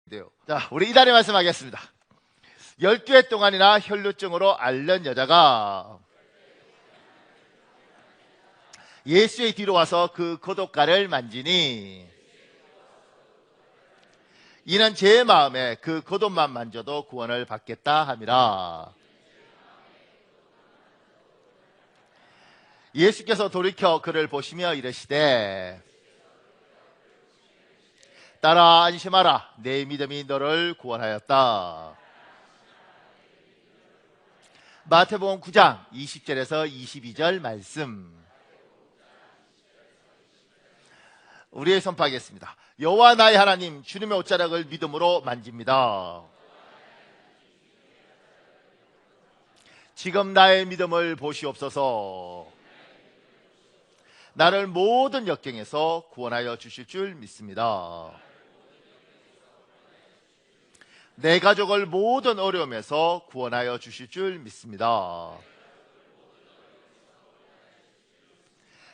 자, 우리 이달의 말씀하겠습니다. 12해 동안이나 혈루증으로 앓는 여자가 예수의 뒤로 와서 그 고독가를 만지니 이는 제 마음에 그 겉옷만 만져도 구원을 받겠다 함이라. 예수께서 돌이켜 그를 보시며 이르시되 따라 안심하라, 내 믿음이 너를 구원하였다. 마태복음 9장 20절에서 22절 말씀, 우리의 선포하겠습니다. 여호와 나의 하나님, 주님의 옷자락을 믿음으로 만집니다. 지금 나의 믿음을 보시옵소서. 나를 모든 역경에서 구원하여 주실 줄 믿습니다. 내 가족을 모든 어려움에서 구원하여 주실 줄 믿습니다.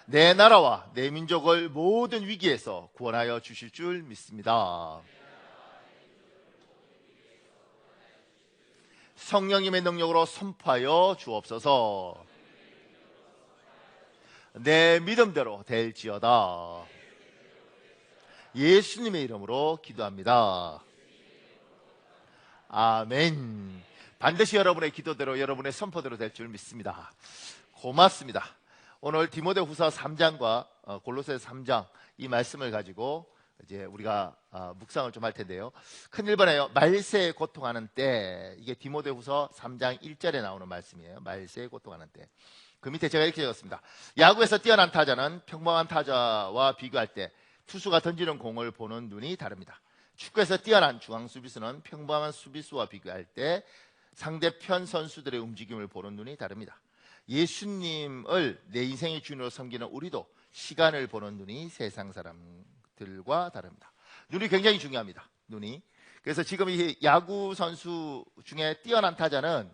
내 나라와 내 민족을 모든 위기에서 구원하여 주실 줄 믿습니다. 성령님의 능력으로 선포하여 주옵소서. 내 믿음대로 될지어다. 예수님의 이름으로 기도합니다. 아멘. 반드시 여러분의 기도대로, 여러분의 선포대로 될 줄 믿습니다. 고맙습니다. 오늘 디모데후서 3장과 골로새서 3장 이 말씀을 가지고 이제 우리가 묵상을 좀 할 텐데요. 큰 1번에요. 말세에 고통하는 때. 이게 디모데후서 3장 1절에 나오는 말씀이에요. 말세에 고통하는 때. 그 밑에 제가 이렇게 적었습니다. 야구에서 뛰어난 타자는 평범한 타자와 비교할 때 투수가 던지는 공을 보는 눈이 다릅니다. 축구에서 뛰어난 중앙 수비수는 평범한 수비수와 비교할 때 상대편 선수들의 움직임을 보는 눈이 다릅니다. 예수님을 내 인생의 주인으로 섬기는 우리도 시간을 보는 눈이 세상 사람들과 다릅니다. 눈이 굉장히 중요합니다. 눈이. 그래서 지금 이 야구 선수 중에 뛰어난 타자는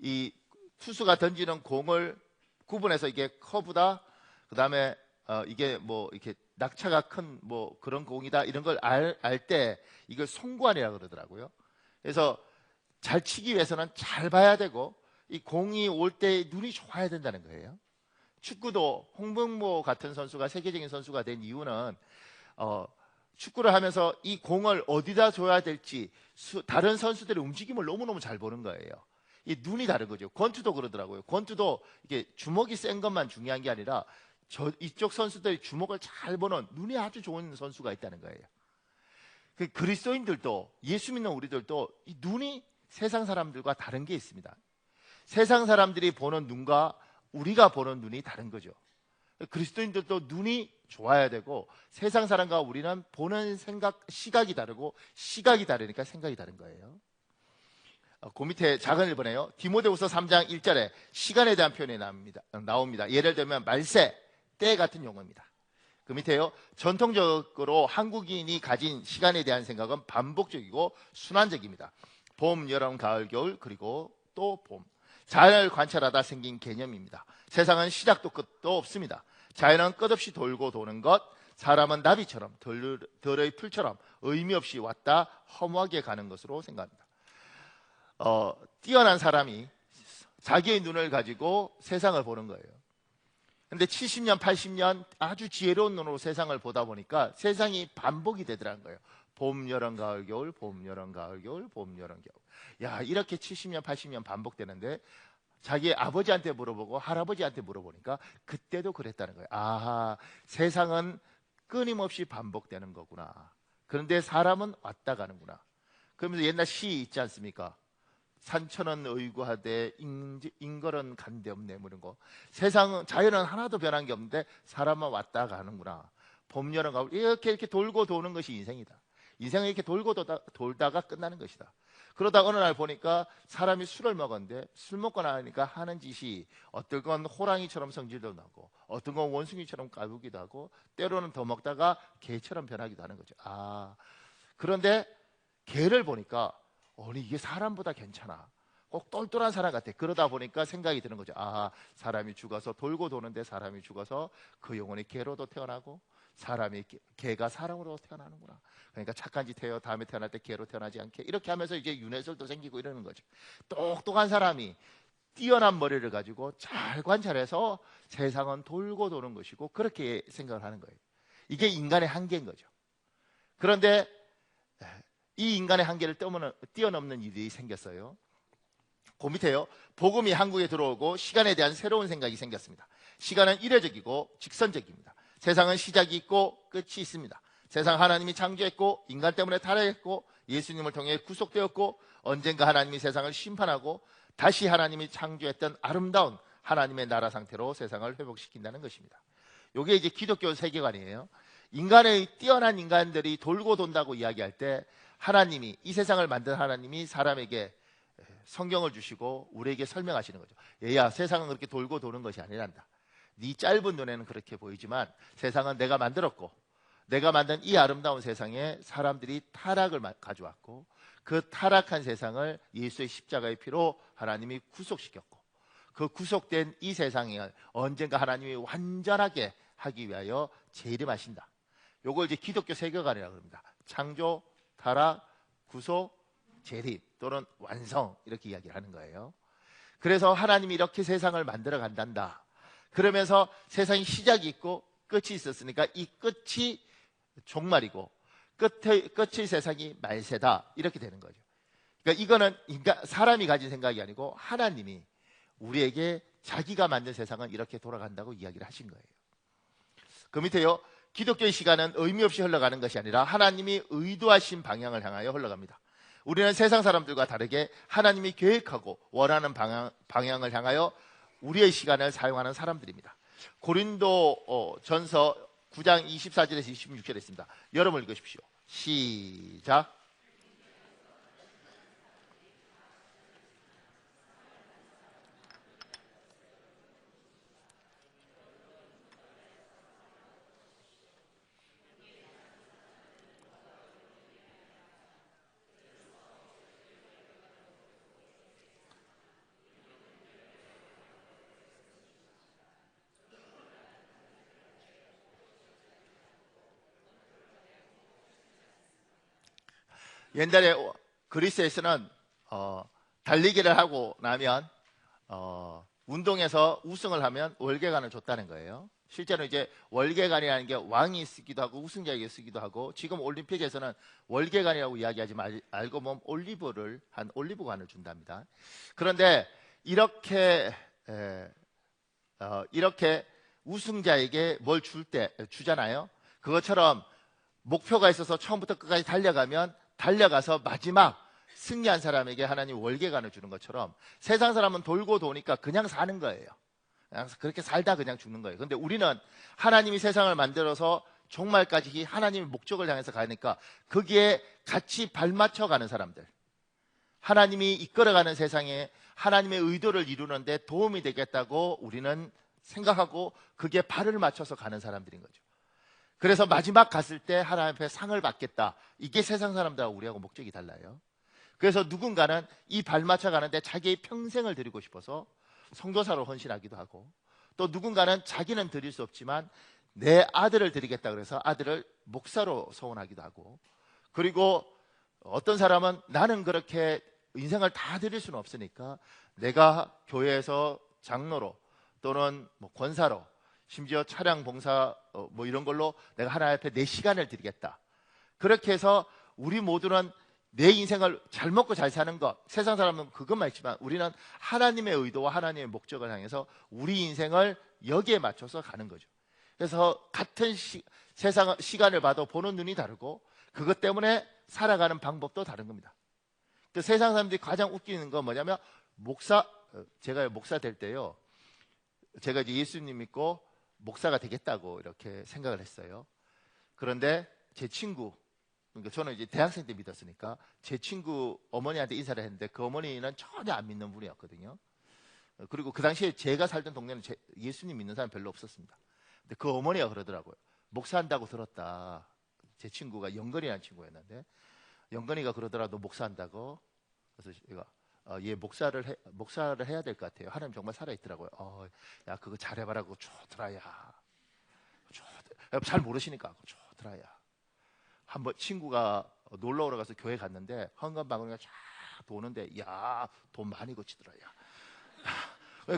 이 투수가 던지는 공을 구분해서 이게 커브다, 그 다음에 이게 뭐 이렇게 낙차가 큰 뭐 그런 공이다, 이런 걸 알 때 이걸 송구안이라고 그러더라고요. 그래서 잘 치기 위해서는 잘 봐야 되고 이 공이 올 때 눈이 좋아야 된다는 거예요. 축구도 홍명보 같은 선수가 세계적인 선수가 된 이유는 축구를 하면서 이 공을 어디다 줘야 될지 다른 선수들의 움직임을 너무너무 잘 보는 거예요. 이 눈이 다른 거죠. 권투도 그러더라고요. 권투도 이게 주먹이 센 것만 중요한 게 아니라 이쪽 선수들의 주먹을 잘 보는 눈이 아주 좋은 선수가 있다는 거예요. 그리스도인들도, 예수 믿는 우리들도 이 눈이 세상 사람들과 다른 게 있습니다. 세상 사람들이 보는 눈과 우리가 보는 눈이 다른 거죠. 그리스도인들도 눈이 좋아야 되고 세상 사람과 우리는 보는 시각이 다르고 시각이 다르니까 생각이 다른 거예요. 그 밑에 작은 1번에요. 디모데후서 3장 1절에 시간에 대한 표현이 나옵니다. 예를 들면 말세, 때 같은 용어입니다. 그 밑에요. 전통적으로 한국인이 가진 시간에 대한 생각은 반복적이고 순환적입니다. 봄, 여름, 가을, 겨울, 그리고 또 봄. 자연을 관찰하다 생긴 개념입니다. 세상은 시작도 끝도 없습니다. 자연은 끝없이 돌고 도는 것, 사람은 나비처럼 덜의 풀처럼 의미 없이 왔다 허무하게 가는 것으로 생각합니다. 뛰어난 사람이 자기의 눈을 가지고 세상을 보는 거예요. 근데 70년, 80년 아주 지혜로운 눈으로 세상을 보다 보니까 세상이 반복이 되더라는 거예요. 봄, 여름, 가을, 겨울, 봄, 여름, 가을, 겨울, 봄, 여름, 겨울. 야, 이렇게 70년, 80년 반복되는데 자기 아버지한테 물어보고 할아버지한테 물어보니까 그때도 그랬다는 거예요. 아하, 세상은 끊임없이 반복되는 거구나. 그런데 사람은 왔다 가는구나. 그러면서 옛날 시 있지 않습니까? 산천은 의구하되 인걸은 간데 없네, 뭐 이런 거. 세상은, 자연은 하나도 변한 게 없는데 사람은 왔다 가는구나. 봄, 여름, 가을 이렇게 돌고 도는 것이 인생이다. 인생은 이렇게 돌고 돌다가 끝나는 것이다. 그러다 어느 날 보니까 사람이 술을 먹었는데 술 먹고 나니까 하는 짓이 어떤 건 호랑이처럼 성질도 나고 어떤 건 원숭이처럼 까부기도 하고 때로는 더 먹다가 개처럼 변하기도 하는 거죠. 그런데 개를 보니까 아니 이게 사람보다 괜찮아. 꼭 똘똘한 사람 같아. 그러다 보니까 생각이 드는 거죠. 사람이 죽어서 돌고 도는데 사람이 죽어서 그 영혼이 개로도 태어나고 사람이 개가 사람으로 태어나는구나. 그러니까 착한 짓 해요. 다음에 태어날 때 개로 태어나지 않게. 이렇게 하면서 이제 윤회설도 생기고 이러는 거죠. 똑똑한 사람이 뛰어난 머리를 가지고 잘 관찰해서 세상은 돌고 도는 것이고 그렇게 생각을 하는 거예요. 이게 인간의 한계인 거죠. 그런데 이 인간의 한계를 뛰어넘는 일이 생겼어요. 그 밑에요. 복음이 한국에 들어오고 시간에 대한 새로운 생각이 생겼습니다. 시간은 이례적이고 직선적입니다. 세상은 시작이 있고 끝이 있습니다. 세상 하나님이 창조했고 인간 때문에 타락했고 예수님을 통해 구속되었고 언젠가 하나님이 세상을 심판하고 다시 하나님이 창조했던 아름다운 하나님의 나라 상태로 세상을 회복시킨다는 것입니다. 이게 이제 기독교 세계관이에요. 인간의 뛰어난 인간들이 돌고 돈다고 이야기할 때 하나님이, 이 세상을 만든 하나님이 사람에게 성경을 주시고 우리에게 설명하시는 거죠. 얘야, 세상은 그렇게 돌고 도는 것이 아니란다. 네 짧은 눈에는 그렇게 보이지만 세상은 내가 만들었고 내가 만든 이 아름다운 세상에 사람들이 타락을 가져왔고 그 타락한 세상을 예수의 십자가의 피로 하나님이 구속시켰고 그 구속된 이 세상을 언젠가 하나님이 완전하게 하기 위하여 재림하신다. 요걸 이제 기독교 세계관이라고 합니다. 창조, 타락, 구속, 재림 또는 완성 이렇게 이야기를 하는 거예요. 그래서 하나님이 이렇게 세상을 만들어 간단다. 그러면서 세상이 시작이 있고 끝이 있었으니까 이 끝이 종말이고 끝의 세상이 말세다 이렇게 되는 거죠. 그러니까 이거는 사람이 가진 생각이 아니고 하나님이 우리에게 자기가 만든 세상은 이렇게 돌아간다고 이야기를 하신 거예요. 그 밑에요. 기독교의 시간은 의미 없이 흘러가는 것이 아니라 하나님이 의도하신 방향을 향하여 흘러갑니다. 우리는 세상 사람들과 다르게 하나님이 계획하고 원하는 방향을 향하여 우리의 시간을 사용하는 사람들입니다. 고린도 전서 9장 24절에서 26절에 있습니다. 여러분 읽으십시오. 시작. 옛날에 그리스에서는 달리기를 하고 나면 운동에서 우승을 하면 월계관을 줬다는 거예요. 실제로 이제 월계관이라는 게 왕이 쓰기도 하고 우승자에게 쓰기도 하고 지금 올림픽에서는 월계관이라고 이야기하지만 알고 보면 올리브관을 준답니다. 그런데 이렇게 우승자에게 뭘 주잖아요. 그것처럼 목표가 있어서 처음부터 끝까지 달려가서 마지막 승리한 사람에게 하나님 월계관을 주는 것처럼 세상 사람은 돌고 도니까 그냥 사는 거예요. 그냥 그렇게 살다 그냥 죽는 거예요. 그런데 우리는 하나님이 세상을 만들어서 종말까지 하나님의 목적을 향해서 가니까 거기에 같이 발맞춰 가는 사람들, 하나님이 이끌어가는 세상에 하나님의 의도를 이루는데 도움이 되겠다고 우리는 생각하고 그게 발을 맞춰서 가는 사람들인 거죠. 그래서 마지막 갔을 때 하나님 앞에 상을 받겠다. 이게 세상 사람들하고 우리하고 목적이 달라요. 그래서 누군가는 이 발맞춰 가는데 자기의 평생을 드리고 싶어서 선교사로 헌신하기도 하고, 또 누군가는 자기는 드릴 수 없지만 내 아들을 드리겠다 그래서 아들을 목사로 소원하기도 하고, 그리고 어떤 사람은 나는 그렇게 인생을 다 드릴 수는 없으니까 내가 교회에서 장로로 또는 권사로, 심지어 차량 봉사 이런 걸로 내가 하나님 앞에 내 시간을 드리겠다. 그렇게 해서 우리 모두는 내 인생을 잘 먹고 잘 사는 것, 세상 사람은 그것만 있지만 우리는 하나님의 의도와 하나님의 목적을 향해서 우리 인생을 여기에 맞춰서 가는 거죠. 그래서 같은 시간을 봐도 보는 눈이 다르고 그것 때문에 살아가는 방법도 다른 겁니다. 그 세상 사람들이 가장 웃기는 건 뭐냐면 제가 목사 될 때요, 제가 이제 예수님 믿고 목사가 되겠다고 이렇게 생각을 했어요. 그런데 제 친구, 그러니까 저는 이제 대학생 때 믿었으니까 제 친구 어머니한테 인사를 했는데 그 어머니는 전혀 안 믿는 분이었거든요. 그리고 그 당시에 제가 살던 동네는 예수님 믿는 사람 별로 없었습니다. 근데 그 어머니가 그러더라고요. 목사한다고 들었다. 제 친구가 영건이라는 친구였는데 영건이가 그러더라, 너 목사한다고. 그래서 제가 얘 목사를 해야 될 것 같아요. 하나님 정말 살아있더라고요. 야 그거 잘해봐라고 좋더라. 야 잘 모르시니까 좋더라야. 한번 친구가 놀러 오러 가서 교회 갔는데 헌금바구니가 쫙 도는데 야, 돈 많이 거치더라야.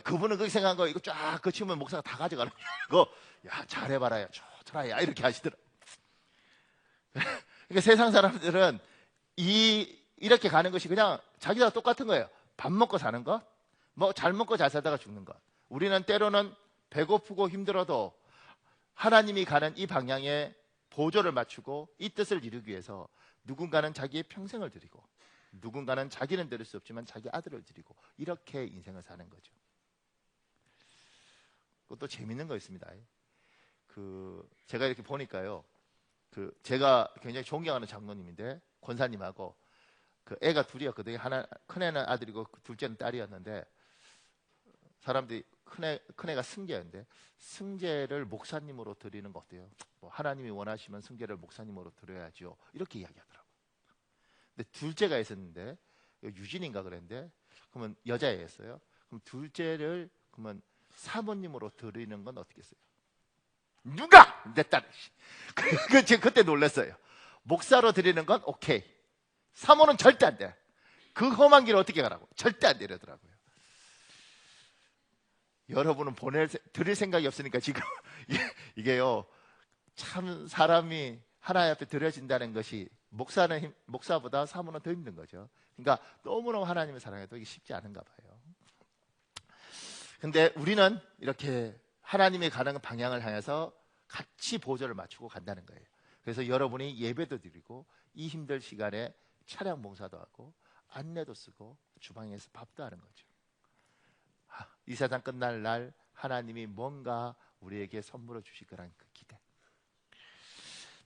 그분은 그렇게 생각한 거, 이거 쫙 거치면 목사가 다 가져가는 거. 야, 잘해봐라야, 좋더라야, 이렇게 하시더라. 그러니까 세상 사람들은 이렇게 가는 것이 그냥 자기랑 똑같은 거예요. 밥 먹고 사는 것, 뭐 잘 먹고 잘 살다가 죽는 것. 우리는 때로는 배고프고 힘들어도 하나님이 가는 이 방향에 보조를 맞추고 이 뜻을 이루기 위해서 누군가는 자기의 평생을 드리고, 누군가는 자기는 드릴 수 없지만 자기 아들을 드리고, 이렇게 인생을 사는 거죠. 그것도 재밌는 거 있습니다. 제가 이렇게 보니까요, 제가 굉장히 존경하는 장로님인데, 권사님하고 애가 둘이었거든요. 큰애는 아들이고 둘째는 딸이었는데, 사람들이 큰애가 승재였는데, 승재를 목사님으로 드리는 거 어때요? 뭐 하나님이 원하시면 승재를 목사님으로 드려야죠, 이렇게 이야기하더라고요. 근데 둘째가 있었는데, 유진인가 그랬는데, 그러면 여자애였어요. 그럼 둘째를 그러면 사모님으로 드리는 건 어떻겠어요? 누가? 내 딸. 제가 그때 놀랐어요. 목사로 드리는 건 오케이, 사모는 절대 안 돼. 그 험한 길을 어떻게 가라고? 절대 안 되려더라고요. 여러분은 드릴 생각이 없으니까 지금 이게요, 참 사람이 하나님 앞에 드려진다는 것이 목사보다 사모는 더 힘든 거죠. 그러니까 너무너무 하나님을 사랑해도 이게 쉽지 않은가 봐요. 근데 우리는 이렇게 하나님이 가는 방향을 향해서 같이 보조를 맞추고 간다는 거예요. 그래서 여러분이 예배도 드리고 이 힘들 시간에 차량 봉사도 하고 안내도 쓰고 주방에서 밥도 하는 거죠. 이 세상 끝날 날 하나님이 뭔가 우리에게 선물을 주실 거라는 그 기대.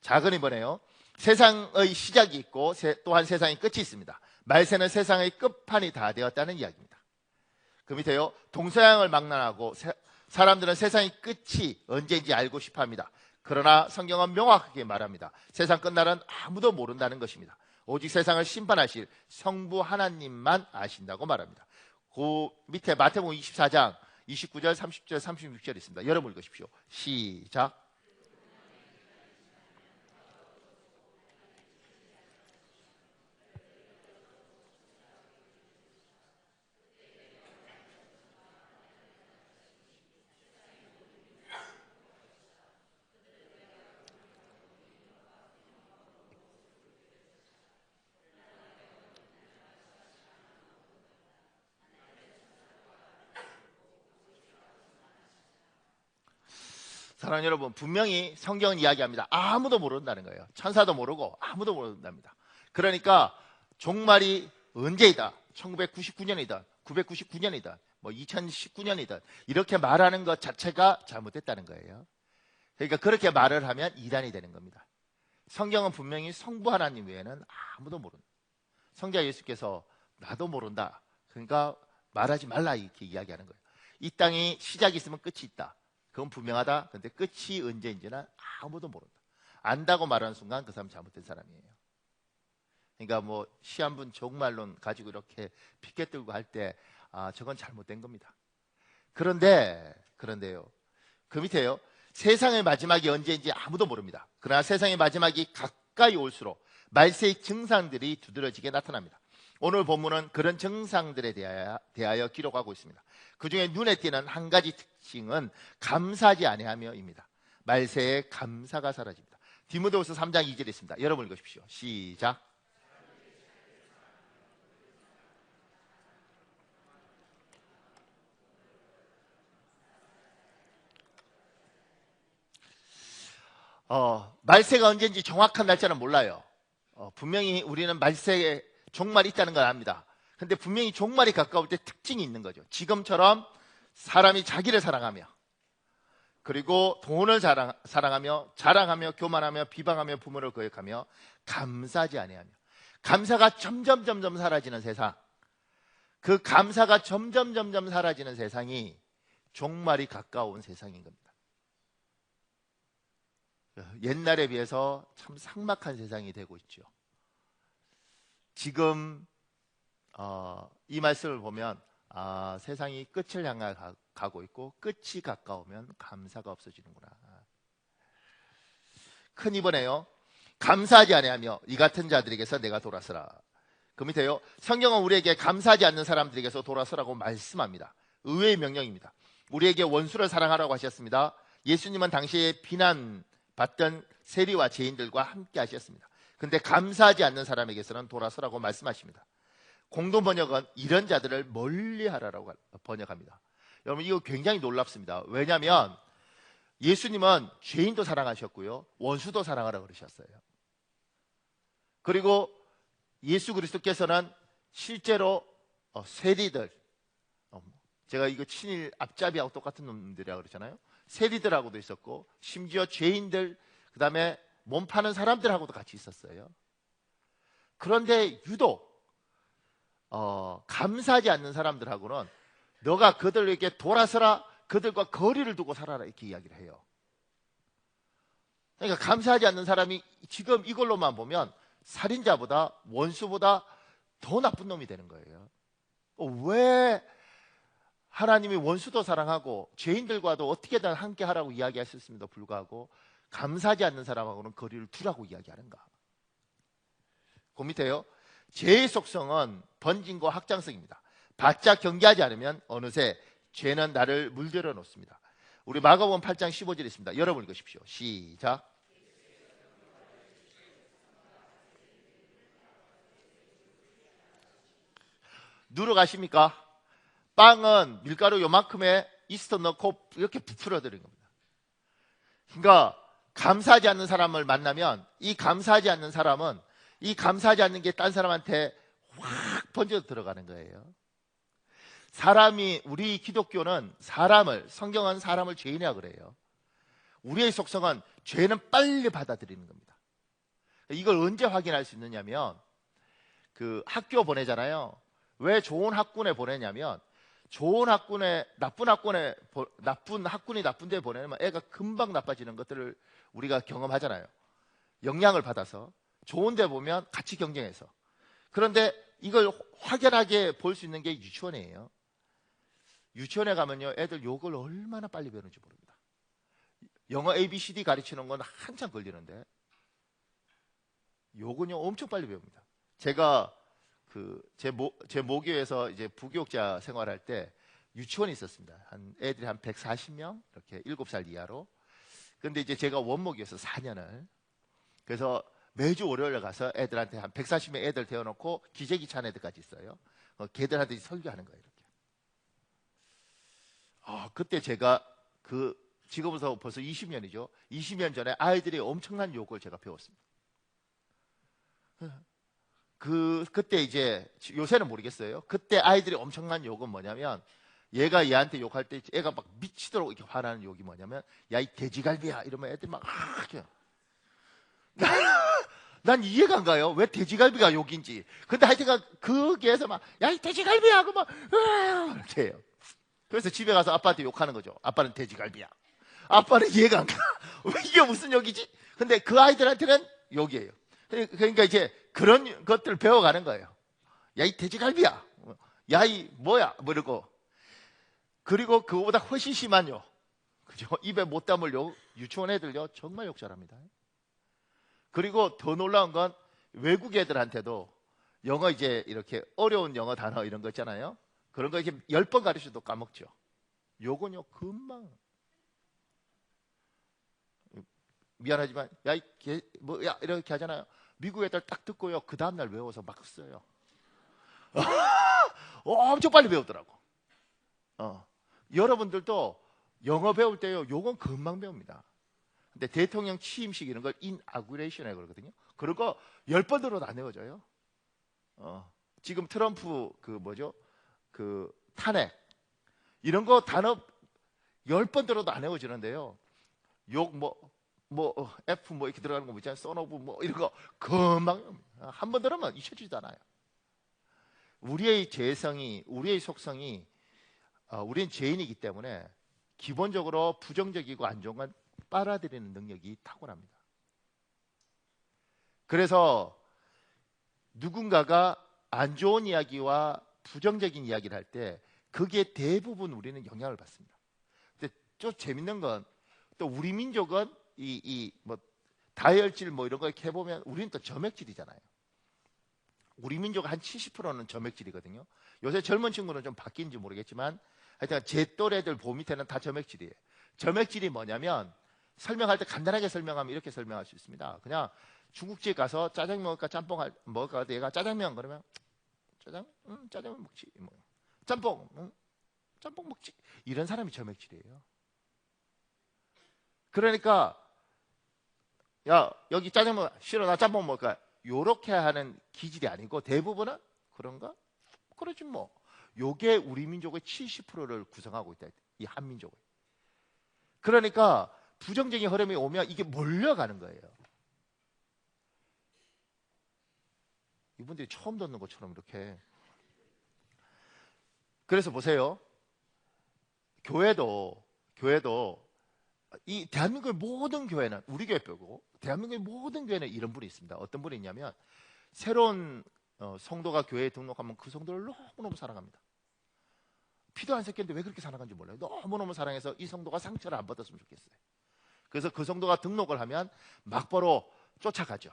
작은 이번에요, 세상의 시작이 있고 또한 세상의 끝이 있습니다. 말세는 세상의 끝판이 다 되었다는 이야기입니다. 그 밑에요, 동서양을 망라하고 사람들은 세상의 끝이 언제인지 알고 싶어합니다. 그러나 성경은 명확하게 말합니다. 세상 끝날은 아무도 모른다는 것입니다. 오직 세상을 심판하실 성부 하나님만 아신다고 말합니다. 그 밑에 마태복음 24장 29절, 30절, 36절 있습니다. 여러분 읽으십시오. 시작. 사랑하는 여러분, 분명히 성경은 이야기합니다. 아무도 모른다는 거예요. 천사도 모르고 아무도 모른답니다. 그러니까 종말이 언제이다, 1999년이다, 999년이다, 뭐 2019년이다, 이렇게 말하는 것 자체가 잘못됐다는 거예요. 그러니까 그렇게 말을 하면 이단이 되는 겁니다. 성경은 분명히 성부 하나님 외에는 아무도 모른다. 성자 예수께서 나도 모른다, 그러니까 말하지 말라, 이렇게 이야기하는 거예요. 이 땅이 시작이 있으면 끝이 있다, 그건 분명하다. 근데 끝이 언제인지는 아무도 모른다. 안다고 말하는 순간 그 사람 잘못된 사람이에요. 그러니까 뭐 시한분 종말론 가지고 이렇게 피켓 들고 할 때 저건 잘못된 겁니다. 그런데요, 그 밑에요, 세상의 마지막이 언제인지 아무도 모릅니다. 그러나 세상의 마지막이 가까이 올수록 말세의 증상들이 두드러지게 나타납니다. 오늘 본문은 그런 증상들에 대하여 기록하고 있습니다. 그 중에 눈에 띄는 한 가지 특징은 감사하지 아니하며입니다. 말세에 감사가 사라집니다. 디모데후서 3장 2절에 있습니다. 여러분 읽으십시오. 시작. 말세가 언제인지 정확한 날짜는 몰라요. 분명히 우리는 말세에 종말이 있다는 걸 압니다. 근데 분명히 종말이 가까울 때 특징이 있는 거죠. 지금처럼 사람이 자기를 사랑하며, 그리고 돈을 사랑하며, 자랑하며, 교만하며, 비방하며, 부모를 거역하며, 감사하지 아니하며, 감사가 점점 사라지는 세상, 그 감사가 점점 사라지는 세상이 종말이 가까운 세상인 겁니다. 옛날에 비해서 참 삭막한 세상이 되고 있죠. 지금 이 말씀을 보면 세상이 끝을 향해 가고 있고, 끝이 가까우면 감사가 없어지는구나. 큰 2번에요. 감사하지 아니하며 이 같은 자들에게서 내가 돌아서라. 그 밑에요. 성경은 우리에게 감사하지 않는 사람들에게서 돌아서라고 말씀합니다. 의외의 명령입니다. 우리에게 원수를 사랑하라고 하셨습니다. 예수님은 당시에 비난받던 세리와 죄인들과 함께 하셨습니다. 근데 감사하지 않는 사람에게서는 돌아서라고 말씀하십니다. 공동 번역은 이런 자들을 멀리하라라고 번역합니다. 여러분 이거 굉장히 놀랍습니다. 왜냐하면 예수님은 죄인도 사랑하셨고요, 원수도 사랑하라고 그러셨어요. 그리고 예수 그리스도께서는 실제로 세리들, 제가 이거 친일 앞잡이하고 똑같은 놈들이라고 그러잖아요. 세리들하고도 있었고 심지어 죄인들, 그 다음에 몸 파는 사람들하고도 같이 있었어요. 그런데 유독 감사하지 않는 사람들하고는 너가 그들에게 돌아서라, 그들과 거리를 두고 살아라, 이렇게 이야기를 해요. 그러니까 감사하지 않는 사람이 지금 이걸로만 보면 살인자보다 원수보다 더 나쁜 놈이 되는 거예요. 왜 하나님이 원수도 사랑하고 죄인들과도 어떻게든 함께 하라고 이야기하셨음에도 불구하고 감사하지 않는 사람하고는 거리를 두라고 이야기하는가? 그 밑에요. 죄의 속성은 번짐과 확장성입니다. 바짝 경계하지 않으면 어느새 죄는 나를 물들여 놓습니다. 우리 마가복음 8장 15절에 있습니다. 여러분 읽으십시오. 시작. 누르 가십니까? 빵은 밀가루 요만큼에 이스트 넣고 이렇게 부풀어 드린 겁니다. 그러니까 감사하지 않는 사람을 만나면 이 감사하지 않는 사람은 이 감사하지 않는 게 딴 사람한테 확 번져 들어가는 거예요. 사람이, 우리 기독교는 성경은 사람을 죄인이라 그래요. 우리의 속성은 죄는 빨리 받아들이는 겁니다. 이걸 언제 확인할 수 있느냐면 그 학교 보내잖아요. 왜 좋은 학군에 보내냐면 좋은 학군에 나쁜 학군이 나쁜 데 보내면 애가 금방 나빠지는 것들을 우리가 경험하잖아요. 영향을 받아서 좋은 데 보면 같이 경쟁해서. 그런데 이걸 확연하게 볼 수 있는 게 유치원이에요. 유치원에 가면요, 애들 욕을 얼마나 빨리 배우는지 모릅니다. 영어 ABCD 가르치는 건 한참 걸리는데 욕은요 엄청 빨리 배웁니다. 제가 제 모교에서 이제 부교육자 생활할 때 유치원이 있었습니다. 애들이 한 140명, 이렇게 7살 이하로. 근데 이제 제가 원목이어서 4년을. 그래서 매주 월요일에 가서 애들한테 한 140명 애들 데워놓고 기저귀 찬 애들까지 있어요. 걔들한테 설교하는 거예요, 이렇게. 그때 제가 지금부터 벌써 20년이죠. 20년 전에 아이들이 엄청난 욕을 제가 배웠습니다. 그때 이제 요새는 모르겠어요. 그때 아이들이 엄청난 욕은 뭐냐면 얘가 얘한테 욕할 때 애가 막 미치도록 이렇게 화나는 욕이 뭐냐면 야, 이 돼지갈비야 이러면 애들이 막 난 이해가 안 가요. 왜 돼지갈비가 욕인지. 근데 하여튼간 거기에서 막 야, 이 돼지갈비야 하고 막 이렇게 해요. 그래서 집에 가서 아빠한테 욕하는 거죠. 아빠는 돼지갈비야. 아빠는 이해가 안 가. 이게 무슨 욕이지? 근데 그 아이들한테는 욕이에요. 그러니까 이제 그런 것들을 배워가는 거예요. 야, 이 돼지갈비야. 야, 이 뭐야. 뭐 이러고. 그리고 그거보다 훨씬 심한 욕. 그죠? 입에 못 담을 욕. 유치원 애들요. 정말 욕 잘합니다. 그리고 더 놀라운 건 외국 애들한테도 영어 이제 이렇게 어려운 영어 단어 이런 거 있잖아요. 그런 거 이렇게 10번 가르쳐도 까먹죠. 요건요, 금방. 미안하지만, 야, 뭐야, 이렇게 하잖아요. 미국 애들 딱 듣고요. 그 다음날 외워서 막 써요. 엄청 빨리 배우더라고. 여러분들도 영어 배울 때요, 요건 금방 배웁니다. 근데 대통령 취임식 이런 걸 inauguration이라고 그러거든요. 그런 거 10번 들어도 안 외워져요. 지금 트럼프 탄핵 이런 거 단어 10번 들어도 안 외워지는데요. 욕 F 이렇게 들어가는 거 있잖아요. 써노브 이런 거 금방 한 번 들으면 잊혀지지도 않아요. 우리의 죄성이, 우리의 속성이, 우리는 죄인이기 때문에 기본적으로 부정적이고 안 좋은 건 빨아들이는 능력이 탁월합니다. 그래서 누군가가 안 좋은 이야기와 부정적인 이야기를 할 때 그게 대부분 우리는 영향을 받습니다. 근데 좀 재밌는 건 또 우리 민족은 다혈질 뭐 이런 거 이렇게 해보면 우리는 또 점액질이잖아요. 우리 민족 한 70%는 점액질이거든요. 요새 젊은 친구는 좀 바뀐지 모르겠지만 하여튼 제 또래들 보 밑에는 다 점액질이에요. 점액질이 뭐냐면 설명할 때 간단하게 설명하면 이렇게 설명할 수 있습니다. 그냥 중국집 가서 짜장면 먹을까 짬뽕 먹을까 얘가 짜장면 그러면 짜장면 먹지. 뭐. 짬뽕 짬뽕 먹지. 이런 사람이 점액질이에요. 그러니까 야 여기 짜장면 싫어 나 짬뽕 먹을까. 요렇게 하는 기질이 아니고 대부분은 그런가? 그러지 뭐. 요게 우리 민족의 70%를 구성하고 있다. 이 한민족을. 그러니까 부정적인 흐름이 오면 이게 몰려가는 거예요. 이분들이 처음 듣는 것처럼 이렇게. 그래서 보세요. 교회도 이 대한민국의 모든 교회는 우리 교회 빼고 대한민국의 모든 교회는 이런 분이 있습니다. 어떤 분이 있냐면 새로운 성도가 교회에 등록하면 그 성도를 너무너무 사랑합니다. 피도 안 섞였는데 왜 그렇게 사랑하는지 몰라요. 너무너무 사랑해서 이 성도가 상처를 안 받았으면 좋겠어요. 그래서 그 성도가 등록을 하면 막바로 쫓아가죠.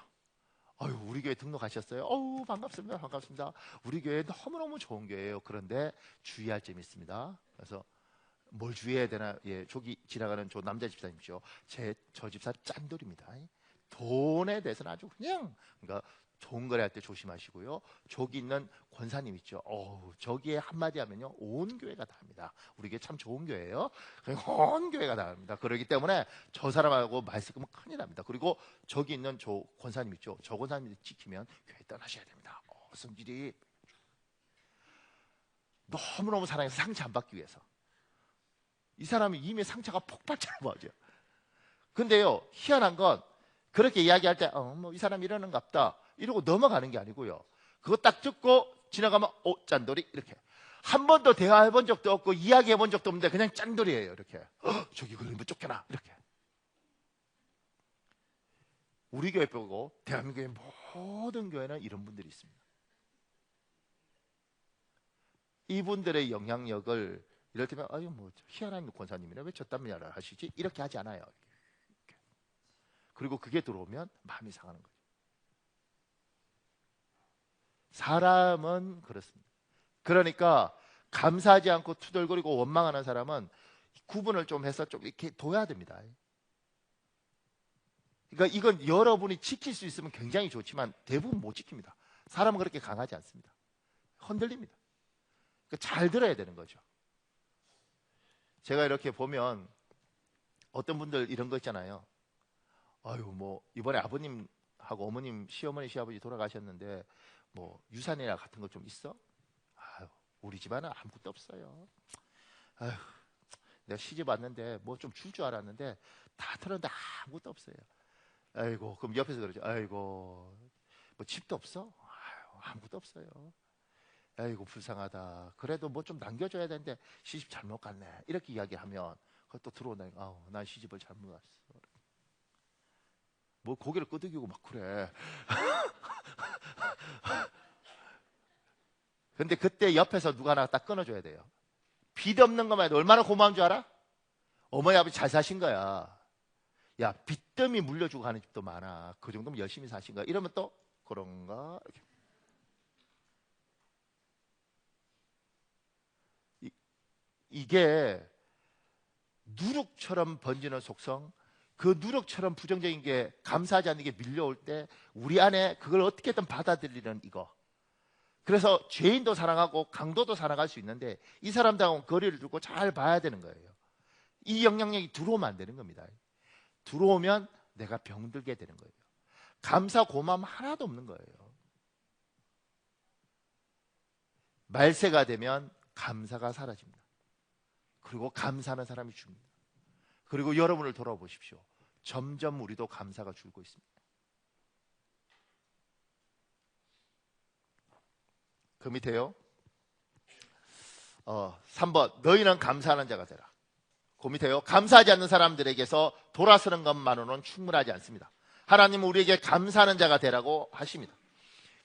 아유 우리 교회 등록하셨어요? 어우 반갑습니다. 반갑습니다. 우리 교회 너무너무 좋은 교회예요. 그런데 주의할 점이 있습니다. 그래서 뭘 주의해야 되나? 예, 저기 지나가는 저 남자 집사님이죠. 저 집사 짠돌입니다. 돈에 대해서는 아주 그냥 그러니까 좋은 거래 할 때 조심하시고요. 저기 있는 권사님 있죠. 저기에 한마디 하면요 온 교회가 다 합니다. 우리 교회 참 좋은 교회예요. 온 교회가 다 합니다. 그렇기 때문에 저 사람하고 말 섞으면 큰일 납니다. 그리고 저기 있는 저 권사님 있죠. 저 권사님 찍히면 교회 떠나셔야 됩니다. 성질이 너무너무 사랑해서 상처 안 받기 위해서. 이 사람이 이미 상처가 폭발처럼 와죠. 근데요 희한한 건 그렇게 이야기할 때 뭐 이 사람 이러는갑다 이러고 넘어가는 게 아니고요. 그거 딱 듣고 지나가면 짠돌이 이렇게 한 번도 대화해 본 적도 없고 이야기해 본 적도 없는데 그냥 짠돌이에요. 이렇게 저기 그러면 쫓겨나 이렇게. 우리 교회 빼고 대한민국의 모든 교회는 이런 분들이 있습니다. 이분들의 영향력을 이럴 때면 아유 뭐 희한한 권사님이라 왜 저딴 말을 하시지? 이렇게 하지 않아요. 이렇게. 그리고 그게 들어오면 마음이 상하는 거죠. 사람은 그렇습니다. 그러니까 감사하지 않고 투덜거리고 원망하는 사람은 구분을 좀 해서 좀 이렇게 둬야 됩니다. 그러니까 이건 여러분이 지킬 수 있으면 굉장히 좋지만 대부분 못 지킵니다. 사람은 그렇게 강하지 않습니다. 흔들립니다. 그러니까 잘 들어야 되는 거죠. 제가 이렇게 보면 어떤 분들 이런 거 있잖아요. 아유 뭐 이번에 아버님하고 어머님 시어머니 시아버지 돌아가셨는데 뭐 유산이나 같은 거 좀 있어? 아유 우리 집안은 아무것도 없어요. 아유 내가 시집 왔는데 뭐 좀 줄 줄 알았는데 다 털었는데 아무것도 없어요. 아이고 그럼 옆에서 그러죠. 아이고 뭐 집도 없어? 아유 아무것도 없어요. 아이고 불쌍하다. 그래도 뭐 좀 남겨줘야 되는데 시집 잘못 갔네. 이렇게 이야기하면 그것도 들어온다니까. 아우 난 시집을 잘못 왔어. 뭐 고개를 끄덕이고 막 그래. 근데 그때 옆에서 누가 하나 딱 끊어줘야 돼요. 빚 없는 것만 해도 얼마나 고마운 줄 알아? 어머니 아버지 잘 사신 거야. 야 빚더미 물려주고 가는 집도 많아. 그 정도면 열심히 사신 거야. 이러면 또 그런가? 이렇게. 이게 누룩처럼 번지는 속성, 그 누룩처럼 부정적인 게 감사하지 않는 게 밀려올 때 우리 안에 그걸 어떻게든 받아들이는 이거. 그래서 죄인도 사랑하고 강도도 사랑할 수 있는데 이 사람들하고 거리를 두고 잘 봐야 되는 거예요. 이 영향력이 들어오면 안 되는 겁니다. 들어오면 내가 병들게 되는 거예요. 감사 고마움 하나도 없는 거예요. 말세가 되면 감사가 사라집니다. 그리고 감사하는 사람이 줍니다. 그리고 여러분을 돌아보십시오. 점점 우리도 감사가 줄고 있습니다. 그 밑에요. 3번 너희는 감사하는 자가 되라. 그 밑에요. 감사하지 않는 사람들에게서 돌아서는 것만으로는 충분하지 않습니다. 하나님은 우리에게 감사하는 자가 되라고 하십니다.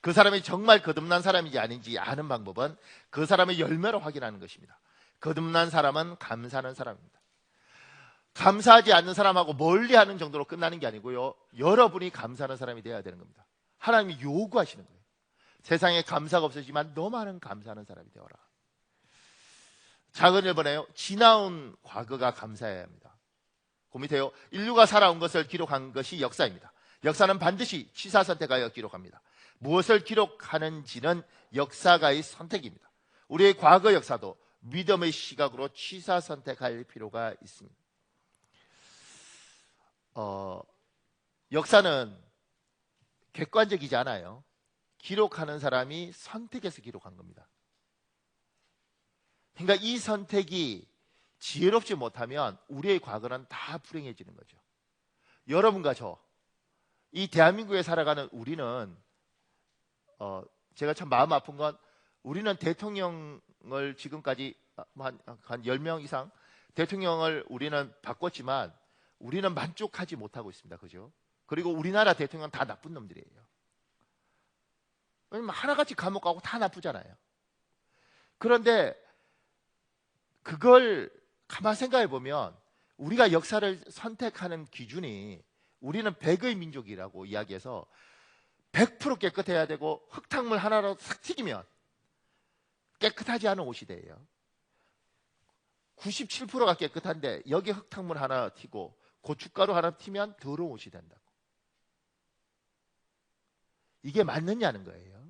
그 사람이 정말 거듭난 사람인지 아닌지 아는 방법은 그 사람의 열매로 확인하는 것입니다. 거듭난 사람은 감사하는 사람입니다. 감사하지 않는 사람하고 멀리하는 정도로 끝나는 게 아니고요, 여러분이 감사하는 사람이 되어야 되는 겁니다. 하나님이 요구하시는 거예요. 세상에 감사가 없어지만 너 많은 감사하는 사람이 되어라. 작은 일본에요, 지나온 과거가 감사해야 합니다. 그 밑에요, 인류가 살아온 것을 기록한 것이 역사입니다. 역사는 반드시 취사선택하여 기록합니다. 무엇을 기록하는지는 역사가의 선택입니다. 우리의 과거 역사도 믿음의 시각으로 취사선택할 필요가 있습니다. 역사는 객관적이지 않아요. 기록하는 사람이 선택해서 기록한 겁니다. 그러니까 이 선택이 지혜롭지 못하면 우리의 과거는 다 불행해지는 거죠. 여러분과 저, 이 대한민국에 살아가는 우리는 제가 참 마음 아픈 건, 우리는 대통령을 지금까지 한 10명 이상 대통령을 우리는 바꿨지만 우리는 만족하지 못하고 있습니다. 그죠? 그리고 우리나라 대통령 다 나쁜 놈들이에요. 왜냐면 하나같이 감옥 가고 다 나쁘잖아요. 그런데 그걸 가만 생각해 보면 우리가 역사를 선택하는 기준이, 우리는 백의 민족이라고 이야기해서 100% 깨끗해야 되고, 흙탕물 하나라도 싹 튀기면 깨끗하지 않은 옷이 돼요. 97%가 깨끗한데 여기 흙탕물 하나 튀고 고춧가루 하나 튀면 더러운 옷이 된다고. 이게 맞느냐는 거예요.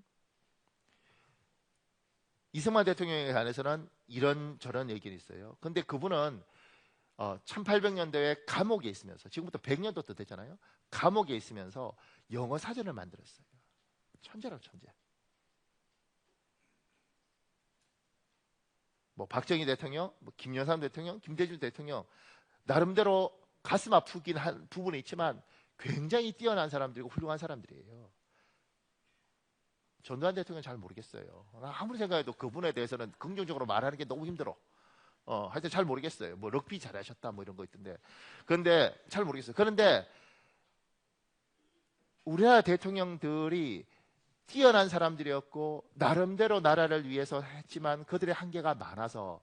이승만 대통령에 관해서는 이런저런 얘기는 있어요. 근데 그분은 1800년대에 감옥에 있으면서, 지금부터 100년도 또 되잖아요. 감옥에 있으면서 영어 사전을 만들었어요. 천재라고, 천재. 뭐 박정희 대통령, 뭐 김영삼 대통령, 김대중 대통령, 나름대로 가슴 아프긴 한 부분이 있지만 굉장히 뛰어난 사람들이고 훌륭한 사람들이에요. 전두환 대통령 잘 모르겠어요. 아무리 생각해도 그분에 대해서는 긍정적으로 말하는 게 너무 힘들어. 하여튼 잘 모르겠어요. 뭐 럭비 잘하셨다 뭐 이런 거 있던데. 그런데 잘 모르겠어요. 그런데 우리나라 대통령들이 뛰어난 사람들이었고 나름대로 나라를 위해서 했지만 그들의 한계가 많아서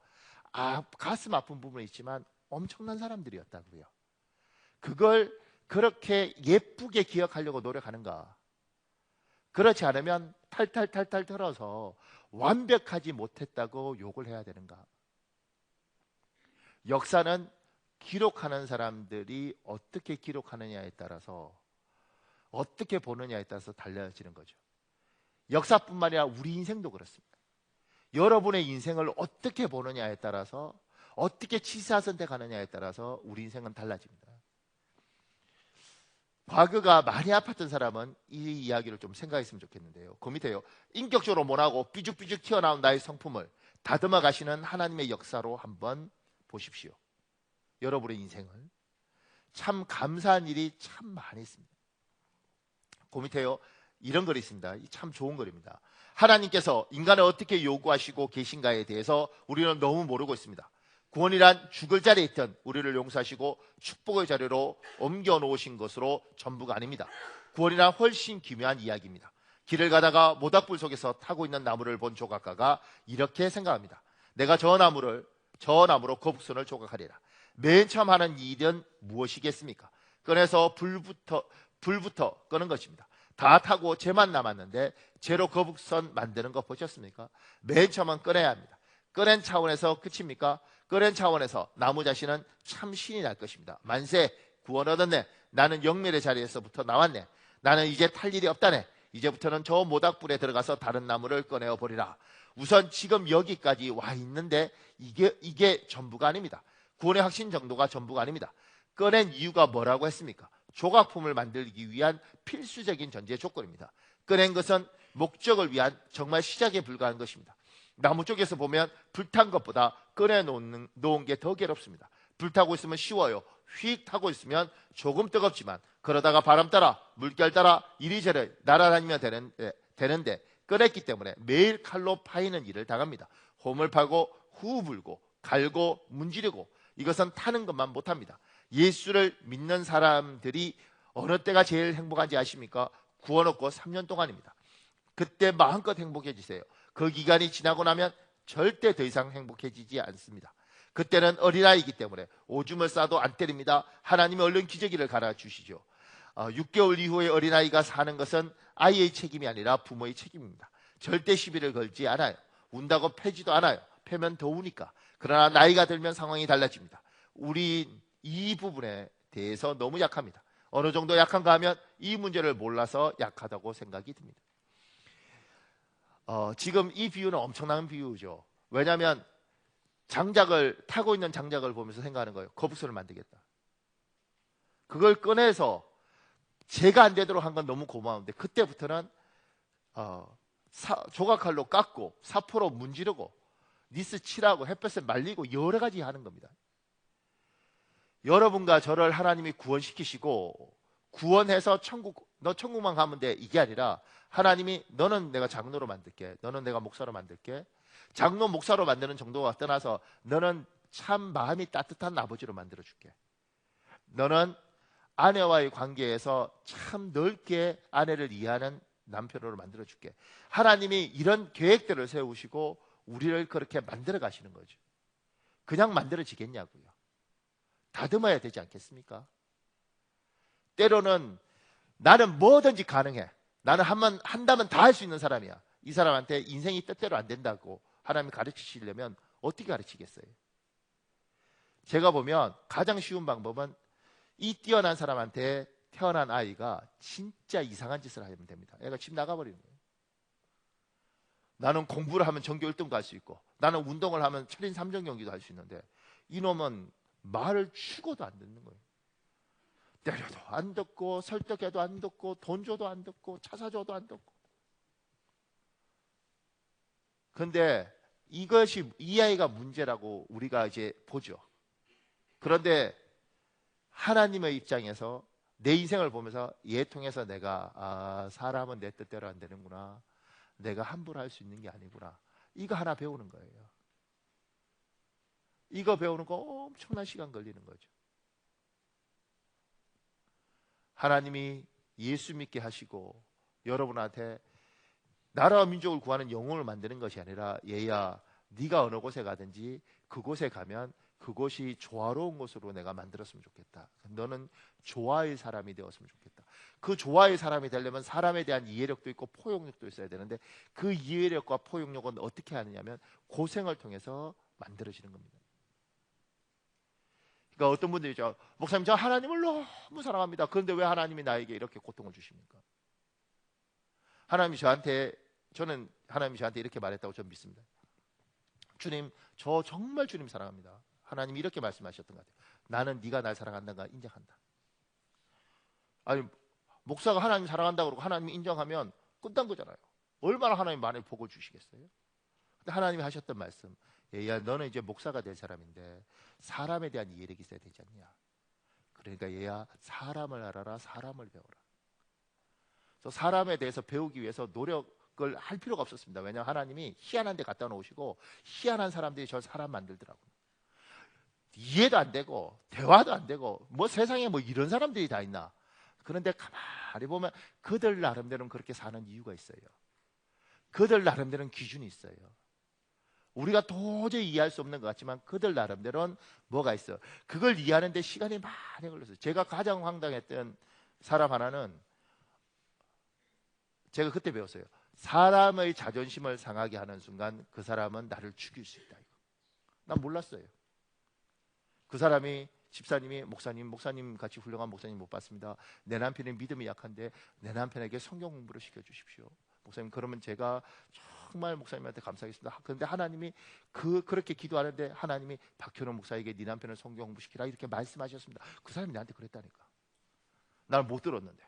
가슴 아픈 부분이 있지만 엄청난 사람들이었다고요. 그걸 그렇게 예쁘게 기억하려고 노력하는가? 그렇지 않으면 탈탈탈탈 털어서 완벽하지 못했다고 욕을 해야 되는가? 역사는 기록하는 사람들이 어떻게 기록하느냐에 따라서, 어떻게 보느냐에 따라서 달라지는 거죠. 역사뿐만 아니라 우리 인생도 그렇습니다. 여러분의 인생을 어떻게 보느냐에 따라서, 어떻게 취사선택하느냐에 따라서 우리 인생은 달라집니다. 과거가 많이 아팠던 사람은 이 이야기를 좀 생각했으면 좋겠는데요. 그 밑에요, 인격적으로 못하고 삐죽삐죽 튀어나온 나의 성품을 다듬어 가시는 하나님의 역사로 한번 보십시오. 여러분의 인생을. 참 감사한 일이 참 많이 있습니다. 그 밑에요, 이런 글이 있습니다. 참 좋은 글입니다. 하나님께서 인간을 어떻게 요구하시고 계신가에 대해서 우리는 너무 모르고 있습니다. 구원이란 죽을 자리에 있던 우리를 용서하시고 축복의 자리로 옮겨 놓으신 것으로 전부가 아닙니다. 구원이란 훨씬 기묘한 이야기입니다. 길을 가다가 모닥불 속에서 타고 있는 나무를 본 조각가가 이렇게 생각합니다. 내가 저 나무로 거북선을 조각하리라. 맨 처음 하는 일은 무엇이겠습니까? 꺼내서 불부터 끄는 것입니다. 다 타고 쟤만 남았는데 쟤로 거북선 만드는 거 보셨습니까? 맨 처음은 꺼내야 합니다. 꺼낸 차원에서 끝입니까? 꺼낸 차원에서 나무 자신은 참 신이 날 것입니다. 만세, 구원 얻었네. 나는 영멸의 자리에서부터 나왔네. 나는 이제 탈 일이 없다네. 이제부터는 저 모닥불에 들어가서 다른 나무를 꺼내어 버리라. 우선 지금 여기까지 와 있는데 이게 전부가 아닙니다. 구원의 확신 정도가 전부가 아닙니다. 꺼낸 이유가 뭐라고 했습니까? 조각품을 만들기 위한 필수적인 전제 조건입니다. 꺼낸 것은 목적을 위한 정말 시작에 불과한 것입니다. 나무 쪽에서 보면 불탄 것보다 꺼내놓은 게 더 괴롭습니다. 불타고 있으면 쉬워요. 휙 타고 있으면 조금 뜨겁지만 그러다가 바람 따라 물결 따라 이리저리 날아다니면 되는데 꺼냈기 때문에 매일 칼로 파이는 일을 당합니다. 홈을 파고 후 불고 갈고 문지르고, 이것은 타는 것만 못합니다. 예수를 믿는 사람들이 어느 때가 제일 행복한지 아십니까? 구원 얻고 3년 동안입니다. 그때 마음껏 행복해지세요. 그 기간이 지나고 나면 절대 더 이상 행복해지지 않습니다. 그때는 어린아이이기 때문에 오줌을 싸도 안 때립니다. 하나님이 얼른 기저귀를 갈아주시죠. 6개월 이후에 어린아이가 사는 것은 아이의 책임이 아니라 부모의 책임입니다. 절대 시비를 걸지 않아요. 운다고 패지도 않아요. 패면 더 우니까. 그러나 나이가 들면 상황이 달라집니다. 우리 이 부분에 대해서 너무 약합니다. 어느 정도 약한가 하면 이 문제를 몰라서 약하다고 생각이 듭니다. 지금 이 비유는 엄청난 비유죠. 왜냐하면 타고 있는 장작을 보면서 생각하는 거예요. 거북선을 만들겠다. 그걸 꺼내서 제가 안 되도록 한 건 너무 고마운데 그때부터는 조각칼로 깎고 사포로 문지르고 니스 칠하고 햇볕에 말리고 여러 가지 하는 겁니다. 여러분과 저를 하나님이 구원시키시고 구원해서 너 천국만 가면 돼 이게 아니라 하나님이 너는 내가 장로로 만들게, 너는 내가 목사로 만들게. 장로 목사로 만드는 정도가 떠나서 너는 참 마음이 따뜻한 아버지로 만들어줄게. 너는 아내와의 관계에서 참 넓게 아내를 이해하는 남편으로 만들어줄게. 하나님이 이런 계획들을 세우시고 우리를 그렇게 만들어 가시는 거죠. 그냥 만들어지겠냐고요. 다듬어야 되지 않겠습니까? 때로는 나는 뭐든지 가능해. 나는 한다면 다 할 수 있는 사람이야. 이 사람한테 인생이 뜻대로 안 된다고 하나님이 가르치시려면 어떻게 가르치겠어요? 제가 보면 가장 쉬운 방법은 이 뛰어난 사람한테 태어난 아이가 진짜 이상한 짓을 하면 됩니다. 애가 집 나가버리는 거예요. 나는 공부를 하면 전교 1등도 할 수 있고 나는 운동을 하면 철인 3종 경기도 할 수 있는데 이놈은 말을 죽어도 안 듣는 거예요. 때려도 안 듣고 설득해도 안 듣고 돈 줘도 안 듣고 차 사줘도 안 듣고. 그런데 이것이 이 아이가 문제라고 우리가 이제 보죠. 그런데 하나님의 입장에서 내 인생을 보면서 얘 통해서 내가 사람은 내 뜻대로 안 되는구나. 내가 함부로 할 수 있는 게 아니구나. 이거 하나 배우는 거예요. 이거 배우는 거 엄청난 시간 걸리는 거죠. 하나님이 예수 믿게 하시고 여러분한테 나라와 민족을 구하는 영혼을 만드는 것이 아니라 얘야 네가 어느 곳에 가든지 그곳에 가면 그곳이 조화로운 곳으로 내가 만들었으면 좋겠다. 너는 조화의 사람이 되었으면 좋겠다. 그 조화의 사람이 되려면 사람에 대한 이해력도 있고 포용력도 있어야 되는데 그 이해력과 포용력은 어떻게 하느냐면 고생을 통해서 만들어지는 겁니다. 그러니까 어떤 분들이죠. 목사님 저 하나님을 너무 사랑합니다. 그런데 왜 하나님이 나에게 이렇게 고통을 주십니까? 저는 하나님이 저한테 이렇게 말했다고 저는 믿습니다. 주님, 저 정말 주님 사랑합니다. 하나님이 이렇게 말씀하셨던 것 같아요. 나는 네가 날 사랑한다는 걸 인정한다. 아니 목사가 하나님 사랑한다고 그러고 하나님이 인정하면 끝난 거잖아요. 얼마나 하나님 많이 복을 주시겠어요? 근데 하나님이 하셨던 말씀, 얘야 너는 이제 목사가 될 사람인데 사람에 대한 이해력이 있어야 되지 않냐. 그러니까 얘야 사람을 알아라, 사람을 배워라. 그래서 사람에 대해서 배우기 위해서 노력을 할 필요가 없었습니다. 왜냐하면 하나님이 희한한 데 갖다 놓으시고 희한한 사람들이 저 사람 만들더라고요. 이해도 안 되고 대화도 안 되고 뭐 세상에 뭐 이런 사람들이 다 있나. 그런데 가만히 보면 그들 나름대로는 그렇게 사는 이유가 있어요. 그들 나름대로는 기준이 있어요. 우리가 도저히 이해할 수 없는 것 같지만 그들 나름대로는 뭐가 있어요. 그걸 이해하는 데 시간이 많이 걸렸어요. 제가 가장 황당했던 사람 하나는 제가 그때 배웠어요. 사람의 자존심을 상하게 하는 순간 그 사람은 나를 죽일 수 있다. 난 몰랐어요. 그 사람이 집사님이 목사님 같이 훌륭한 목사님 못 봤습니다. 내 남편이 믿음이 약한데 내 남편에게 성경 공부를 시켜주십시오. 목사님 그러면 제가 정말 목사님한테 감사하겠습니다. 그런데 하나님이 그렇게 기도하는데 하나님이 박현원 목사에게 네 남편을 성경 공부시키라 이렇게 말씀하셨습니다. 그 사람이 나한테 그랬다니까. 나는 못 들었는데.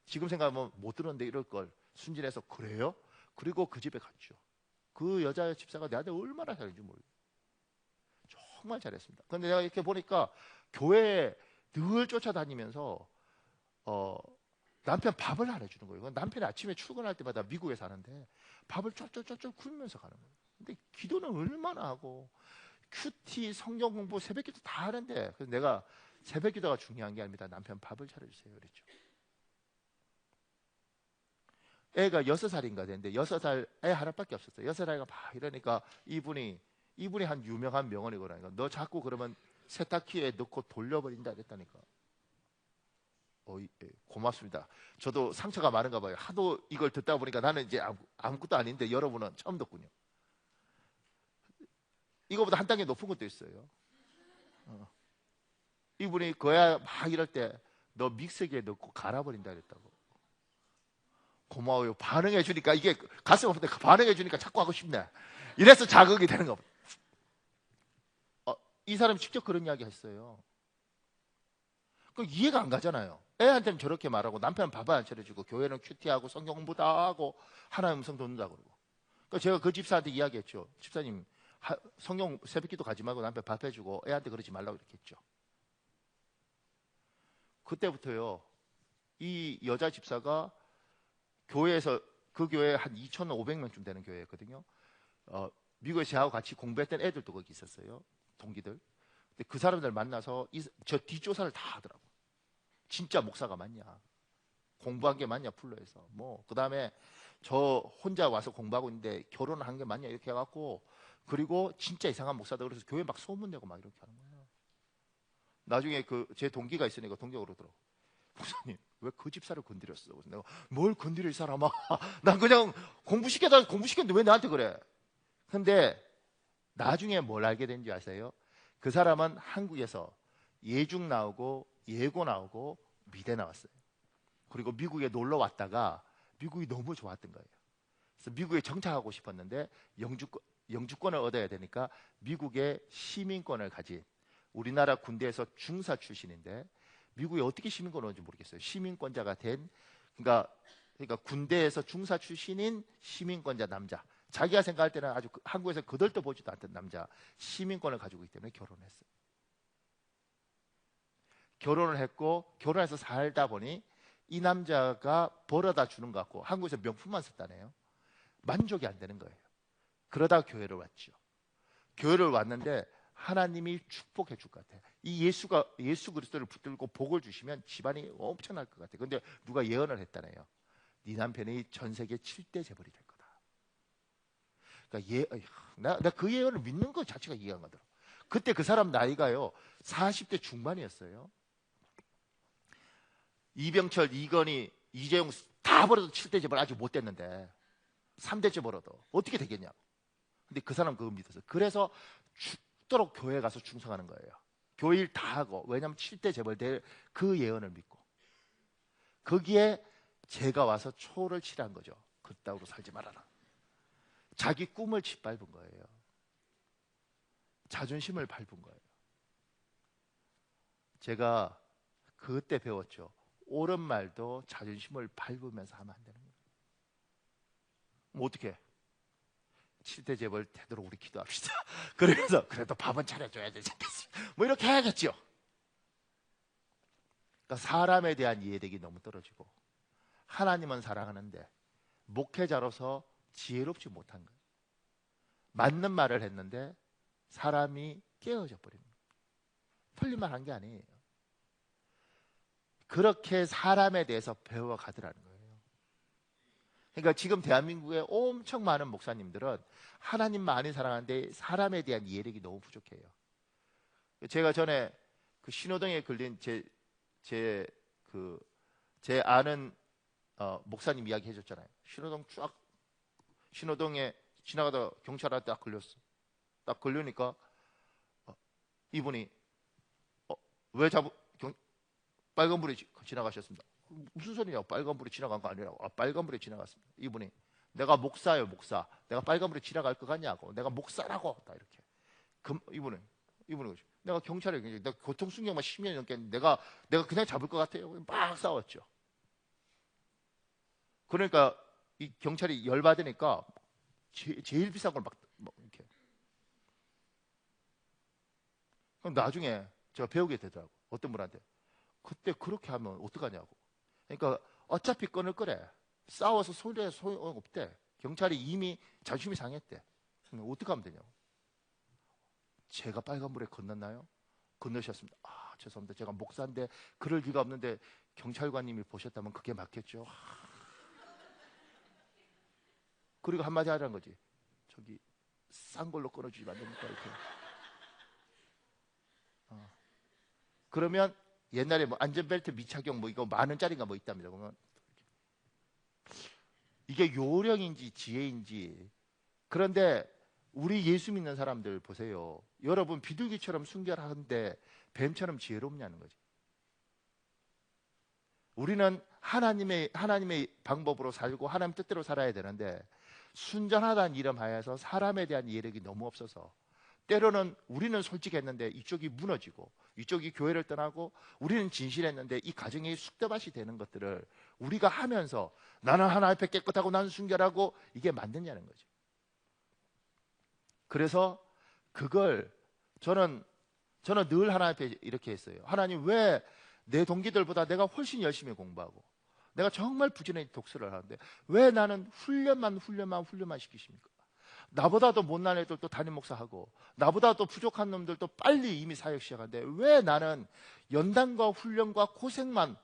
지금 생각하면 못 들었는데 이럴 걸 순진해서 그래요? 그리고 그 집에 갔죠. 그 여자 집사가 내한테 얼마나 잘했는지 모르겠어요. 정말 잘했습니다. 그런데 내가 이렇게 보니까 교회에 늘 쫓아다니면서 남편 밥을 안 해주는 거예요. 남편이 아침에 출근할 때마다 미국에 사는데 밥을 쫄쫄쫄쫄 굶으면서 가는 거예요. 근데 기도는 얼마나 하고 큐티, 성경 공부, 새벽 기도 다 하는데 그래서 내가 새벽 기도가 중요한 게 아닙니다. 남편 밥을 차려주세요. 그랬죠. 애가 6살인가 됐는데 6살 애 하나밖에 없었어요. 6살이가 막 이러니까 이분이 이분이 한 유명한 명언이거라니까. 너 자꾸 그러면 세탁기에 넣고 돌려버린다 그랬다니까. 고맙습니다. 저도 상처가 많은가 봐요. 하도 이걸 듣다 보니까 나는 이제 아무것도 아닌데 여러분은 처음 듣군요. 이거보다 한 단계 높은 것도 있어요. 이분이 그야 막 이럴 때 너 믹서기에 넣고 갈아버린다 그랬다고. 고마워요. 반응해 주니까 이게 가슴 아픈데 반응해 주니까 자꾸 하고 싶네. 이래서 자극이 되는 거. 이 사람이 직접 그런 이야기 했어요. 그 이해가 안 가잖아요. 애한테는 저렇게 말하고 남편은 밥 안 차려주고 교회는 큐티하고 성경 공부 다 하고 하나님 음성 듣는다 그러고. 그러니까 제가 그 집사한테 이야기했죠. 집사님 성경 새벽기도 가지 말고 남편 밥 해주고 애한테 그러지 말라고 이렇게 했죠. 그때부터요. 이 여자 집사가 교회에서 그 교회 한 2,500명쯤 되는 교회였거든요. 미국에 저하고 같이 공부했던 애들도 거기 있었어요. 동기들. 근데 그 사람들 만나서 저 뒷조사를 다 하더라고. 진짜 목사가 맞냐? 공부한 게 맞냐? 풀로에서. 그 다음에 저 혼자 와서 공부하고 있는데 결혼을 한 게 맞냐? 이렇게 해갖고 그리고 진짜 이상한 목사다 그래서 교회 막 소문내고 막 이렇게 하는 거예요. 나중에 제 동기가 있으니까 동기가 그러더라고. 목사님 왜 그 집사를 건드렸어? 그래서 내가 뭘 건드려 이 사람아. 난 그냥 공부시켰는데 왜 나한테 그래? 근데 나중에 뭘 알게 된지 아세요? 그 사람은 한국에서 예중 나오고 예고 나오고 미대 나왔어요. 그리고 미국에 놀러 왔다가 미국이 너무 좋았던 거예요. 그래서 미국에 정착하고 싶었는데 영주권을 얻어야 되니까 미국의 시민권을 가진 우리나라 군대에서 중사 출신인데 미국에 어떻게 시민권을 얻는지 모르겠어요. 시민권자가 된 그러니까 군대에서 중사 출신인 시민권자 남자. 자기가 생각할 때는 아주 한국에서 거들떠 보지도 않던 남자 시민권을 가지고 있기 때문에 결혼했어요. 결혼을 했고 결혼해서 살다 보니 이 남자가 벌어다 주는 것 같고 한국에서 명품만 썼다네요. 만족이 안 되는 거예요. 그러다 교회를 왔죠. 교회를 왔는데 하나님이 축복해 줄 것 같아요. 이 예수 그리스도를 붙들고 복을 주시면 집안이 엄청날 것 같아요. 근데 누가 예언을 했다네요. 네 남편이 전 세계 7대 재벌이 될 거다. 그러니까 나 그 예언을 믿는 것 자체가 이해가 안 가더라고요. 그때 그 사람 나이가요 40대 중반이었어요. 이병철, 이건희, 이재용 다 벌어도 7대 재벌 아직 못 됐는데 3대째 벌어도 어떻게 되겠냐고. 근데 그 사람 그거 믿었어요. 그래서 죽도록 교회 가서 충성하는 거예요. 교회 일 다 하고. 왜냐하면 7대 재벌 될 그 예언을 믿고. 거기에 제가 와서 초를 칠한 거죠. 그따위로 살지 말아라. 자기 꿈을 짓밟은 거예요. 자존심을 밟은 거예요. 제가 그때 배웠죠. 옳은 말도 자존심을 밟으면서 하면 안 되는 거예요. 뭐 어떻게? 7대 재벌 되도록 우리 기도합시다. 그래서 그래도 밥은 차려줘야 되지 않겠습니까? 뭐 이렇게 해야겠죠. 그러니까 사람에 대한 이해력이 너무 떨어지고 하나님은 사랑하는데 목회자로서 지혜롭지 못한 거예요. 맞는 말을 했는데 사람이 깨어져 버립니다. 틀린 말 한 게 아니에요. 그렇게 사람에 대해서 배워가더라는 거예요. 그러니까 지금 대한민국에 엄청 많은 목사님들은 하나님 많이 사랑하는데 사람에 대한 이해력이 너무 부족해요. 제가 전에 그 신호등에 걸린 제 아는 목사님 이야기 해줬잖아요. 신호등에 지나가다 경찰한테 딱 걸렸어. 딱 걸리니까 이분이 왜 빨간불이 지나가셨습니다. 무슨 소리냐? 빨간불이 지나간 거 아니라고. 빨간불이 지나갔습니다. 이분이 내가 목사예요, 목사. 내가 빨간불이 지나갈 것 같냐고. 내가 목사라고. 다 이렇게. 이분은 내가 경찰에 내가 교통순경만 10년이 넘겠는데 내가 그냥 잡을 것 같아요. 막 싸웠죠. 그러니까 이 경찰이 열받으니까 제일 비싼 걸 막 이렇게. 그럼 나중에 제가 배우게 되더라고. 어떤 분한테. 그때 그렇게 하면 어떡하냐고. 그러니까 어차피 끊을 거래. 싸워서 소용없대. 경찰이 이미 자존심이 상했대. 그럼 어떻게 하면 되냐고. 제가 빨간불에 건넜나요? 건너셨습니다. 죄송합니다. 제가 목사인데 그럴 리가 없는데 경찰관님이 보셨다면 그게 맞겠죠. 그리고 한마디 하라는 거지. 저기 싼 걸로 끊어주시면 안 됩니까? 이렇게. 그러면 옛날에 뭐 안전벨트 미착용 뭐 이거 10,000원짜리가 뭐 있답니다. 그러면 이게 요령인지 지혜인지. 그런데 우리 예수 믿는 사람들 보세요. 여러분 비둘기처럼 순결한데 뱀처럼 지혜롭냐는 거지. 우리는 하나님의 방법으로 살고 하나님 뜻대로 살아야 되는데 순전하다는 이름 하에서 사람에 대한 이해력이 너무 없어서 때로는 우리는 솔직했는데 이쪽이 무너지고 이쪽이 교회를 떠나고 우리는 진실했는데 이 가정이 쑥대밭이 되는 것들을 우리가 하면서 나는 하나님 앞에 깨끗하고 나는 순결하고 이게 맞느냐는 거죠. 그래서 그걸 저는 늘 하나님 앞에 이렇게 했어요. 하나님 왜 내 동기들보다 내가 훨씬 열심히 공부하고 내가 정말 부지런히 독서를 하는데 왜 나는 훈련만 시키십니까? 나보다도 못난 애들도 담임 목사하고 나보다도 부족한 놈들도 빨리 이미 사역 시작하는데 왜 나는 연단과 훈련과 고생만,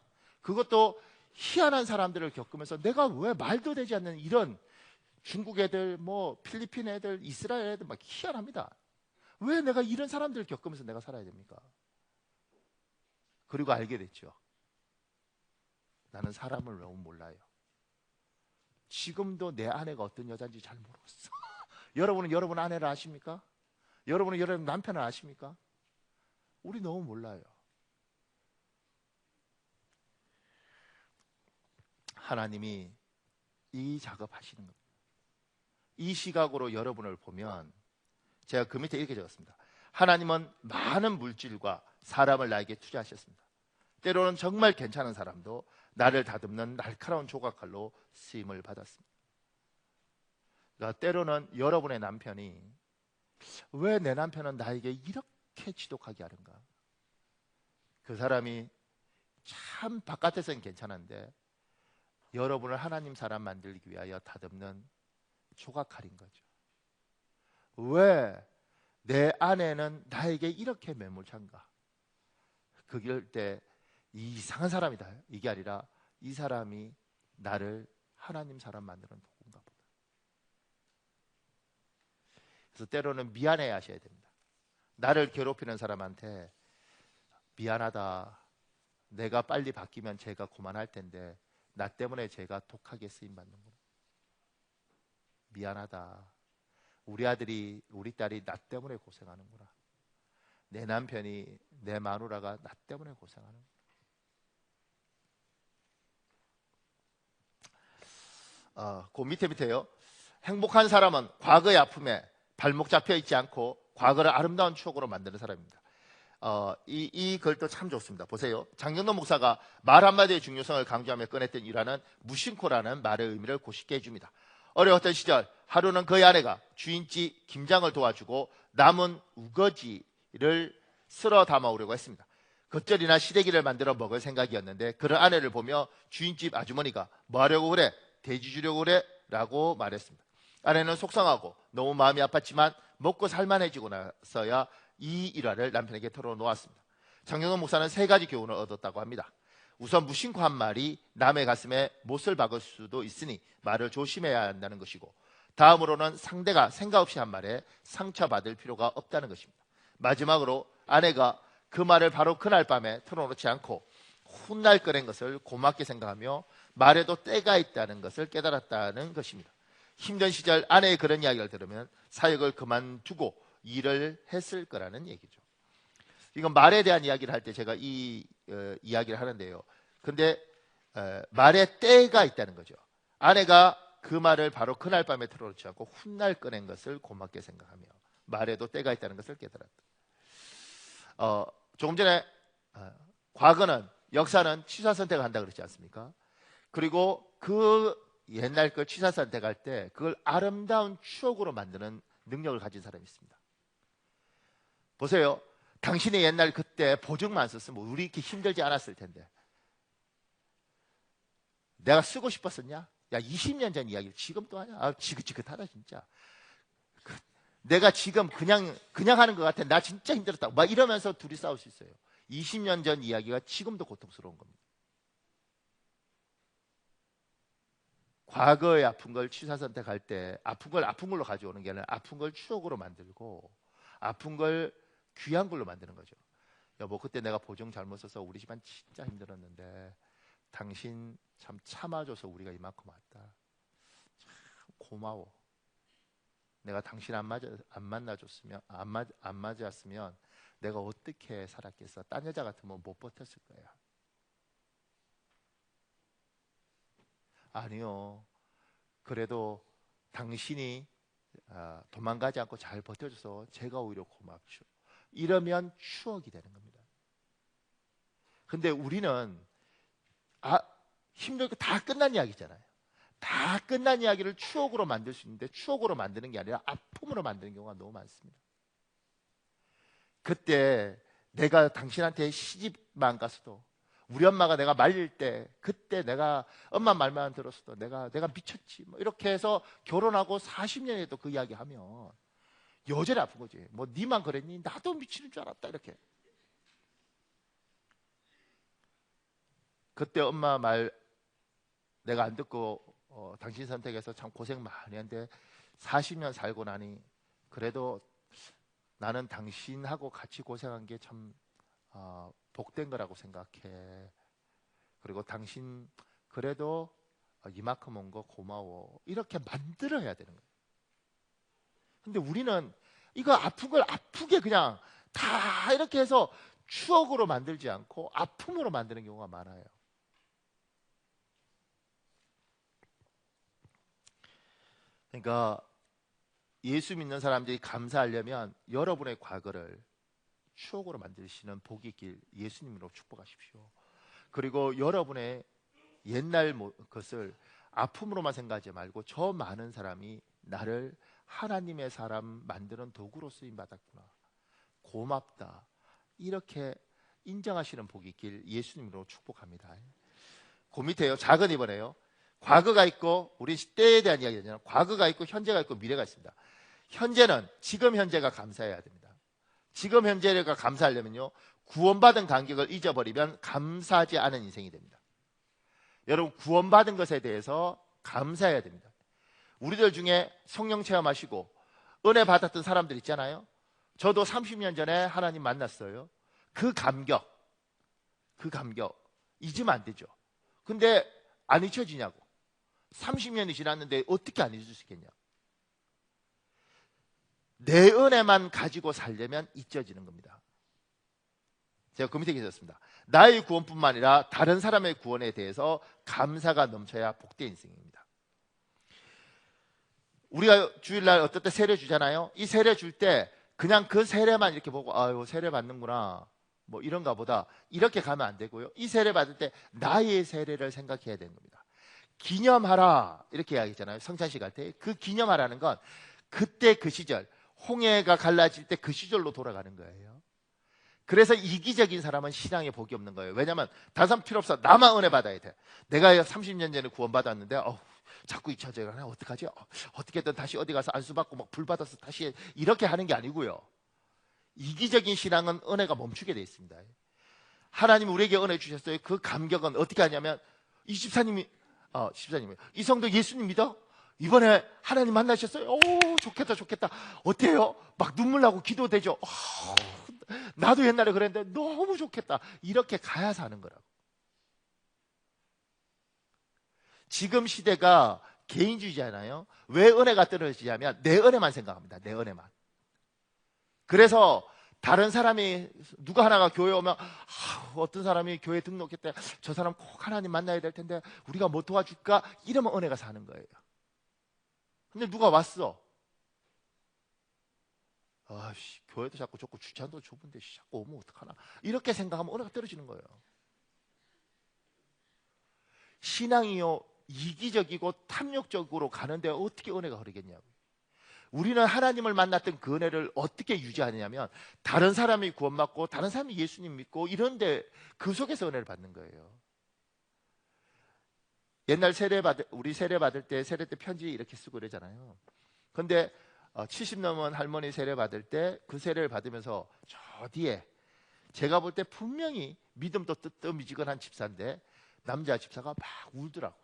그것도 희한한 사람들을 겪으면서 내가 왜 말도 되지 않는 이런 중국 애들, 뭐 필리핀 애들, 이스라엘 애들 막 희한합니다. 왜 내가 이런 사람들을 겪으면서 내가 살아야 됩니까? 그리고 알게 됐죠. 나는 사람을 너무 몰라요. 지금도 내 아내가 어떤 여자인지 잘 모르겠어. 여러분은 여러분 아내를 아십니까? 여러분은 여러분 남편을 아십니까? 우리 너무 몰라요. 하나님이 이 작업하시는 겁니다. 이 시각으로 여러분을 보면 제가 그 밑에 이렇게 적었습니다. 하나님은 많은 물질과 사람을 나에게 투자하셨습니다. 때로는 정말 괜찮은 사람도 나를 다듬는 날카로운 조각칼로 쓰임을 받았습니다. 그러니까 때로는 여러분의 남편이 왜 내 남편은 나에게 이렇게 지독하게 하는가? 그 사람이 참 바깥에서는 괜찮은데 여러분을 하나님 사람 만들기 위하여 다듬는 조각칼인 거죠. 왜 내 아내는 나에게 이렇게 매몰찬가? 그럴 때 이 이상한 사람이다 이게 아니라 이 사람이 나를 하나님 사람 만드는 도구인가 보다. 그래서 때로는 미안해 하셔야 됩니다. 나를 괴롭히는 사람한테 미안하다. 내가 빨리 바뀌면 제가 그만할 텐데 나 때문에 제가 독하게 쓰임받는구나. 미안하다. 우리 아들이 우리 딸이 나 때문에 고생하는구나. 내 남편이 내 마누라가 나 때문에 고생하는구나. 그 밑에요. 행복한 사람은 과거의 아픔에 발목 잡혀 있지 않고 과거를 아름다운 추억으로 만드는 사람입니다. 이 글도 참 좋습니다. 보세요. 장경동 목사가 말 한마디의 중요성을 강조하며 꺼냈던 일화는 무심코라는 말의 의미를 고쉽게 해줍니다. 어려웠던 시절 하루는 그의 아내가 주인집 김장을 도와주고 남은 우거지를 쓸어 담아오려고 했습니다. 겉절이나 시래기를 만들어 먹을 생각이었는데 그런 아내를 보며 주인집 아주머니가 뭐 하려고 그래? 돼지 주려고 그래? 라고 말했습니다. 아내는 속상하고 너무 마음이 아팠지만 먹고 살만해지고 나서야 이 일화를 남편에게 털어놓았습니다. 장경원 목사는 3가지 교훈을 얻었다고 합니다. 우선 무심코 한 말이 남의 가슴에 못을 박을 수도 있으니 말을 조심해야 한다는 것이고, 다음으로는 상대가 생각 없이 한 말에 상처받을 필요가 없다는 것입니다. 마지막으로 아내가 그 말을 바로 그날 밤에 털어놓지 않고 훗날 꺼낸 것을 고맙게 생각하며 말에도 때가 있다는 것을 깨달았다는 것입니다. 힘든 시절 아내의 그런 이야기를 들으면 사역을 그만두고 일을 했을 거라는 얘기죠. 이건 말에 대한 이야기를 할 때 제가 이 이야기를 하는데요. 근데 말에 때가 있다는 거죠. 아내가 그 말을 바로 그날 밤에 털어놓지 않고 훗날 꺼낸 것을 고맙게 생각하며 말에도 때가 있다는 것을 깨달았다. 조금 전에 과거는 역사는 취사 선택을 한다 그랬지 않습니까? 그리고 그 옛날 걸 취사 선택할 때 그걸 아름다운 추억으로 만드는 능력을 가진 사람이 있습니다. 보세요. 당신이 옛날 그때 보증만 썼으면 우리 이렇게 힘들지 않았을 텐데. 내가 쓰고 싶었었냐? 야, 20년 전 이야기를 지금 또 하냐? 아, 지긋지긋하다 진짜. 내가 지금 그냥 하는 것 같아. 나 진짜 힘들었다. 막 이러면서 둘이 싸울 수 있어요. 20년 전 이야기가 지금도 고통스러운 겁니다. 과거의 아픈 걸 취사 선택할 때 아픈 걸 아픈 걸로 가져오는 게 아니라 아픈 걸 추억으로 만들고 아픈 걸 귀한 걸로 만드는 거죠. 여보, 그때 내가 보증 잘못 써서 우리 집안 진짜 힘들었는데 당신 참 참아줘서 우리가 이만큼 왔다. 참 고마워. 내가 당신 안 만나줬으면 안 맞았으면 내가 어떻게 살았겠어. 딴 여자 같으면 못 버텼을 거야. 아니요. 그래도 당신이 도망가지 않고 잘 버텨줘서 제가 오히려 고맙죠. 이러면 추억이 되는 겁니다. 근데 우리는 힘들고 다 끝난 이야기잖아요. 다 끝난 이야기를 추억으로 만들 수 있는데 추억으로 만드는 게 아니라 아픔으로 만드는 경우가 너무 많습니다. 그때 내가 당신한테 시집만 갔어도, 우리 엄마가 내가 말릴 때 그때 내가 엄마 말만 들었어도 내가 미쳤지 뭐 이렇게 해서 결혼하고 40년에도 그 이야기 하면 여전히 아픈 거지. 뭐 니만 그랬니? 나도 미치는 줄 알았다. 이렇게. 그때 엄마 말 내가 안 듣고 당신 선택해서 참 고생 많이 했는데 40년 살고 나니 그래도 나는 당신하고 같이 고생한 게 참 복된 거라고 생각해. 그리고 당신 그래도 이만큼 온 거 고마워. 이렇게 만들어야 되는 거예요. 근데 우리는 이거 아픈 걸 아프게 그냥 다 이렇게 해서 추억으로 만들지 않고 아픔으로 만드는 경우가 많아요. 그러니까 예수 믿는 사람들이 감사하려면 여러분의 과거를 추억으로 만드시는 복이 있길 예수님으로 축복하십시오. 그리고 여러분의 옛날 것을 아픔으로만 생각하지 말고 저 많은 사람이 나를 하나님의 사람 만드는 도구로 쓰임받았구나, 고맙다, 이렇게 인정하시는 복이 있길 예수님으로 축복합니다. 그 밑에요, 작은 2번에요. 과거가 있고, 우리 때에 대한 이야기잖아요. 과거가 있고 현재가 있고 미래가 있습니다. 현재는 지금 현재가 감사해야 됩니다. 지금 현재가 감사하려면요, 구원받은 감격을 잊어버리면 감사하지 않은 인생이 됩니다. 여러분, 구원받은 것에 대해서 감사해야 됩니다. 우리들 중에 성령 체험하시고 은혜 받았던 사람들 있잖아요. 저도 30년 전에 하나님 만났어요. 그 감격 잊으면 안 되죠. 근데 안 잊혀지냐고. 30년이 지났는데 어떻게 안 잊을 수 있겠냐. 내 은혜만 가지고 살려면 잊혀지는 겁니다. 제가 그 밑에 계셨습니다. 나의 구원뿐만 아니라 다른 사람의 구원에 대해서 감사가 넘쳐야 복된 인생입니다. 우리가 주일날 어떨 때 세례 주잖아요. 이 세례 줄 때 그냥 그 세례만 이렇게 보고 아유 세례 받는구나 뭐 이런가 보다 이렇게 가면 안 되고요. 이 세례 받을 때 나의 세례를 생각해야 되는 겁니다. 기념하라 이렇게 이야기했잖아요. 성찬식 할 때 그 기념하라는 건 그때 그 시절, 홍해가 갈라질 때 그 시절로 돌아가는 거예요. 그래서 이기적인 사람은 신앙에 복이 없는 거예요. 왜냐하면 다른 사람 필요 없어. 나만 은혜 받아야 돼. 내가 30년 전에 구원받았는데 자꾸 잊혀져요. 어떡하지? 어떻게든 다시 어디 가서 안수받고 막 불 받아서 다시 이렇게 하는 게 아니고요. 이기적인 신앙은 은혜가 멈추게 돼 있습니다. 하나님 우리에게 은혜 주셨어요. 그 감격은 어떻게 하냐면 이 집사님이 이 성도 예수님 믿어? 이번에 하나님 만나셨어요? 오 좋겠다. 어때요? 막 눈물 나고 기도되죠? 나도 옛날에 그랬는데 너무 좋겠다. 이렇게 가야 사는 거라고. 지금 시대가 개인주의잖아요. 왜 은혜가 떨어지냐면 내 은혜만 생각합니다. 내 은혜만. 그래서 다른 사람이 누가 하나가 교회 오면 어떤 사람이 교회 등록했대. 저 사람 꼭 하나님 만나야 될 텐데 우리가 뭐 도와줄까? 이러면 은혜가 사는 거예요. 근데 누가 왔어. 교회도 자꾸 좁고 주차도 좁은데 자꾸 오면 어떡하나. 이렇게 생각하면 은혜가 떨어지는 거예요. 신앙이요 이기적이고 탐욕적으로 가는데 어떻게 은혜가 흐르겠냐고요. 우리는 하나님을 만났던 그 은혜를 어떻게 유지하냐면 다른 사람이 구원받고 다른 사람이 예수님 믿고 이런데 그 속에서 은혜를 받는 거예요. 옛날 우리 세례 받을 때 세례 때 편지 이렇게 쓰고 그러잖아요. 근데 70 넘은 할머니 세례 받을 때 그 세례를 받으면서 저 뒤에 제가 볼 때 분명히 믿음도 뜨뜻미지근한 집사인데 남자 집사가 막 울더라고.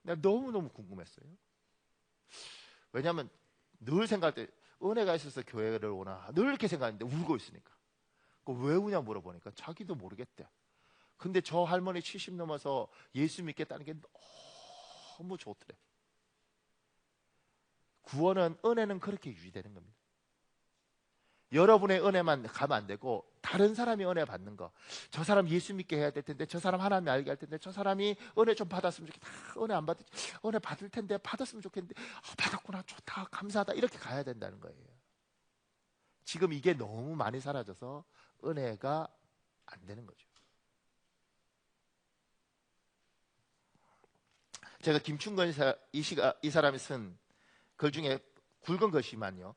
내가 너무너무 궁금했어요. 왜냐하면 늘 생각할 때 은혜가 있어서 교회를 오나 늘 이렇게 생각했는데 울고 있으니까. 왜 우냐 물어보니까 자기도 모르겠대. 근데 저 할머니 70 넘어서 예수 믿겠다는 게 너무 좋더래. 구원은, 은혜는 그렇게 유지되는 겁니다. 여러분의 은혜만 가면 안 되고 다른 사람이 은혜 받는 거. 저 사람 예수 믿게 해야 될 텐데, 저 사람 하나님 알게 할 텐데, 저 사람이 은혜 좀 받았으면 좋겠다. 은혜 안 받을, 은혜 받을 텐데 받았으면 좋겠는데, 받았구나, 좋다, 감사하다, 이렇게 가야 된다는 거예요. 지금 이게 너무 많이 사라져서 은혜가 안 되는 거죠. 제가 김충건 이 사람이 쓴 글 중에 굵은 것이만요.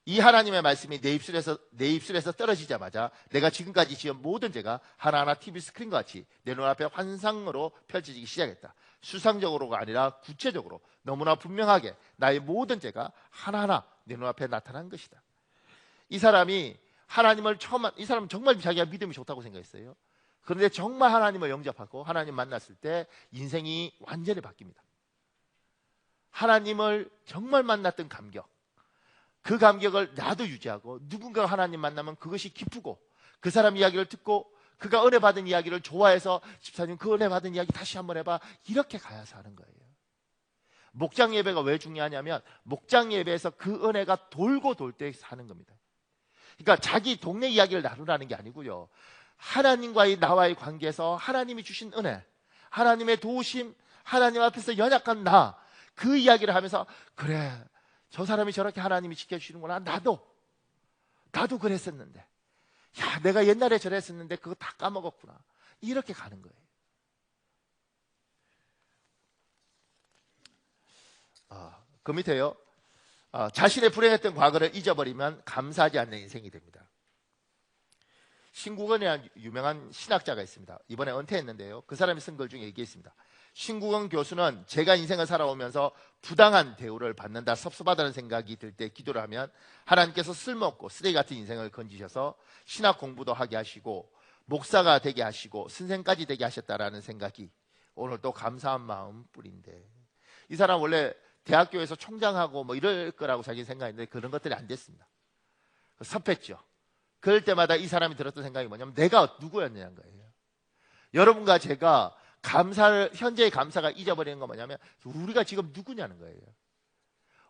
이 하나님의 말씀이 내 입술에서 떨어지자마자 내가 지금까지 지은 모든 죄가 하나하나 TV 스크린과 같이 내 눈앞에 환상으로 펼쳐지기 시작했다. 수상적으로가 아니라 구체적으로 너무나 분명하게 나의 모든 죄가 하나하나 내 눈앞에 나타난 것이다. 이 사람이 이 사람은 정말 자기가 믿음이 좋다고 생각했어요. 그런데 정말 하나님을 영접하고 하나님 만났을 때 인생이 완전히 바뀝니다. 하나님을 정말 만났던 감격, 그 감격을 나도 유지하고, 누군가 하나님 만나면 그것이 기쁘고, 그 사람 이야기를 듣고 그가 은혜 받은 이야기를 좋아해서 집사님 그 은혜 받은 이야기 다시 한번 해봐, 이렇게 가야 사는 거예요. 목장 예배가 왜 중요하냐면 목장 예배에서 그 은혜가 돌고 돌 때 사는 겁니다. 그러니까 자기 동네 이야기를 나누라는 게 아니고요, 하나님과의 나와의 관계에서 하나님이 주신 은혜, 하나님의 도우심, 하나님 앞에서 연약한 그 이야기를 하면서, 그래, 저 사람이 저렇게 하나님이 지켜주시는구나, 나도 그랬었는데, 야, 내가 옛날에 저랬었는데 그거 다 까먹었구나, 이렇게 가는 거예요. 그 밑에요, 자신의 불행했던 과거를 잊어버리면 감사하지 않는 인생이 됩니다. 신국원이라는 유명한 신학자가 있습니다. 이번에 은퇴했는데요, 그 사람이 쓴 글 중에 얘기했습니다. 신국원 교수는 제가 인생을 살아오면서 부당한 대우를 받는다, 섭섭하다는 생각이 들 때 기도를 하면 하나님께서 쓸모없고 쓰레기 같은 인생을 건지셔서 신학 공부도 하게 하시고 목사가 되게 하시고 선생까지 되게 하셨다라는 생각이 오늘 또 감사한 마음뿐인데, 이 사람 원래 대학교에서 총장하고 뭐 이럴 거라고 자기 생각했는데 그런 것들이 안 됐습니다. 섭했죠. 그럴 때마다 이 사람이 들었던 생각이 뭐냐면 내가 누구였냐는 거예요. 여러분과 제가 현재의 감사가 잊어버리는 건 뭐냐면 우리가 지금 누구냐는 거예요.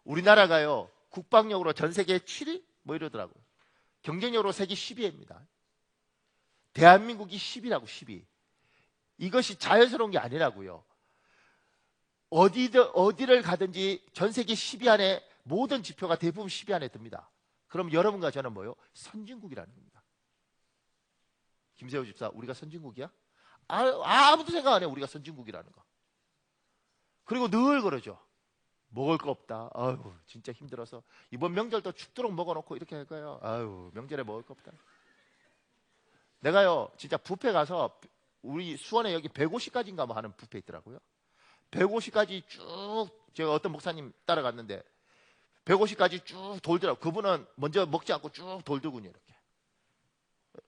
우리나라가요, 국방력으로 전 세계 7위? 뭐 이러더라고요. 경쟁력으로 세계 10위입니다. 대한민국이 10위라고, 10위. 이것이 자연스러운 게 아니라고요. 어디를 가든지 전 세계 10위 안에 모든 지표가 대부분 10위 안에 듭니다. 그럼 여러분과 저는 뭐요? 선진국이라는 겁니다. 김세호 집사, 우리가 선진국이야? 아무도 생각 안 해요, 우리가 선진국이라는 거. 그리고 늘 그러죠. 먹을 거 없다. 아유, 진짜 힘들어서 이번 명절도 죽도록 먹어놓고 이렇게 할 거예요. 아유, 명절에 먹을 거 없다. 내가요, 진짜 뷔페 가서, 우리 수원에 여기 150가지인가 뭐 하는 뷔페 있더라고요. 150가지 쭉, 제가 어떤 목사님 따라갔는데 150가지 쭉 돌더라고요. 그분은 먼저 먹지 않고 쭉 돌더군요, 이렇게.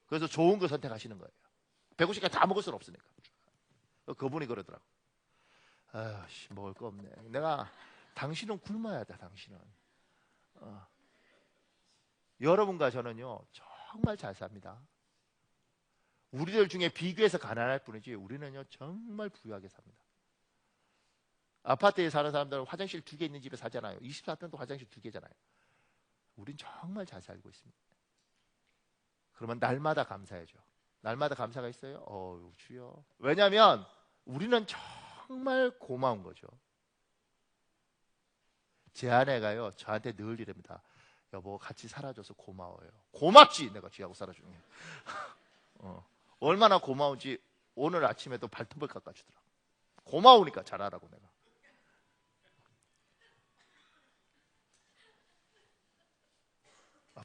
그래서 좋은 거 선택하시는 거예요. 150가지 다 먹을 수는 없으니까. 그분이 그러더라고. 아씨, 먹을 거 없네. 내가, 당신은 굶어야 돼, 당신은. 여러분과 저는요, 정말 잘 삽니다. 우리들 중에 비교해서 가난할 뿐이지 우리는요, 정말 부유하게 삽니다. 아파트에 사는 사람들은 화장실 2개 있는 집에 사잖아요. 24평도 화장실 2개잖아요. 우린 정말 잘 살고 있습니다. 그러면 날마다 감사해줘. 날마다 감사가 있어요? 주여. 왜냐하면 우리는 정말 고마운 거죠. 제 아내가요, 저한테 늘 이럽니다. 여보, 같이 살아줘서 고마워요. 고맙지, 내가 쥐하고 살아주는 게. 얼마나 고마운지 오늘 아침에도 발톱을 깎아주더라. 고마우니까 잘하라고 내가.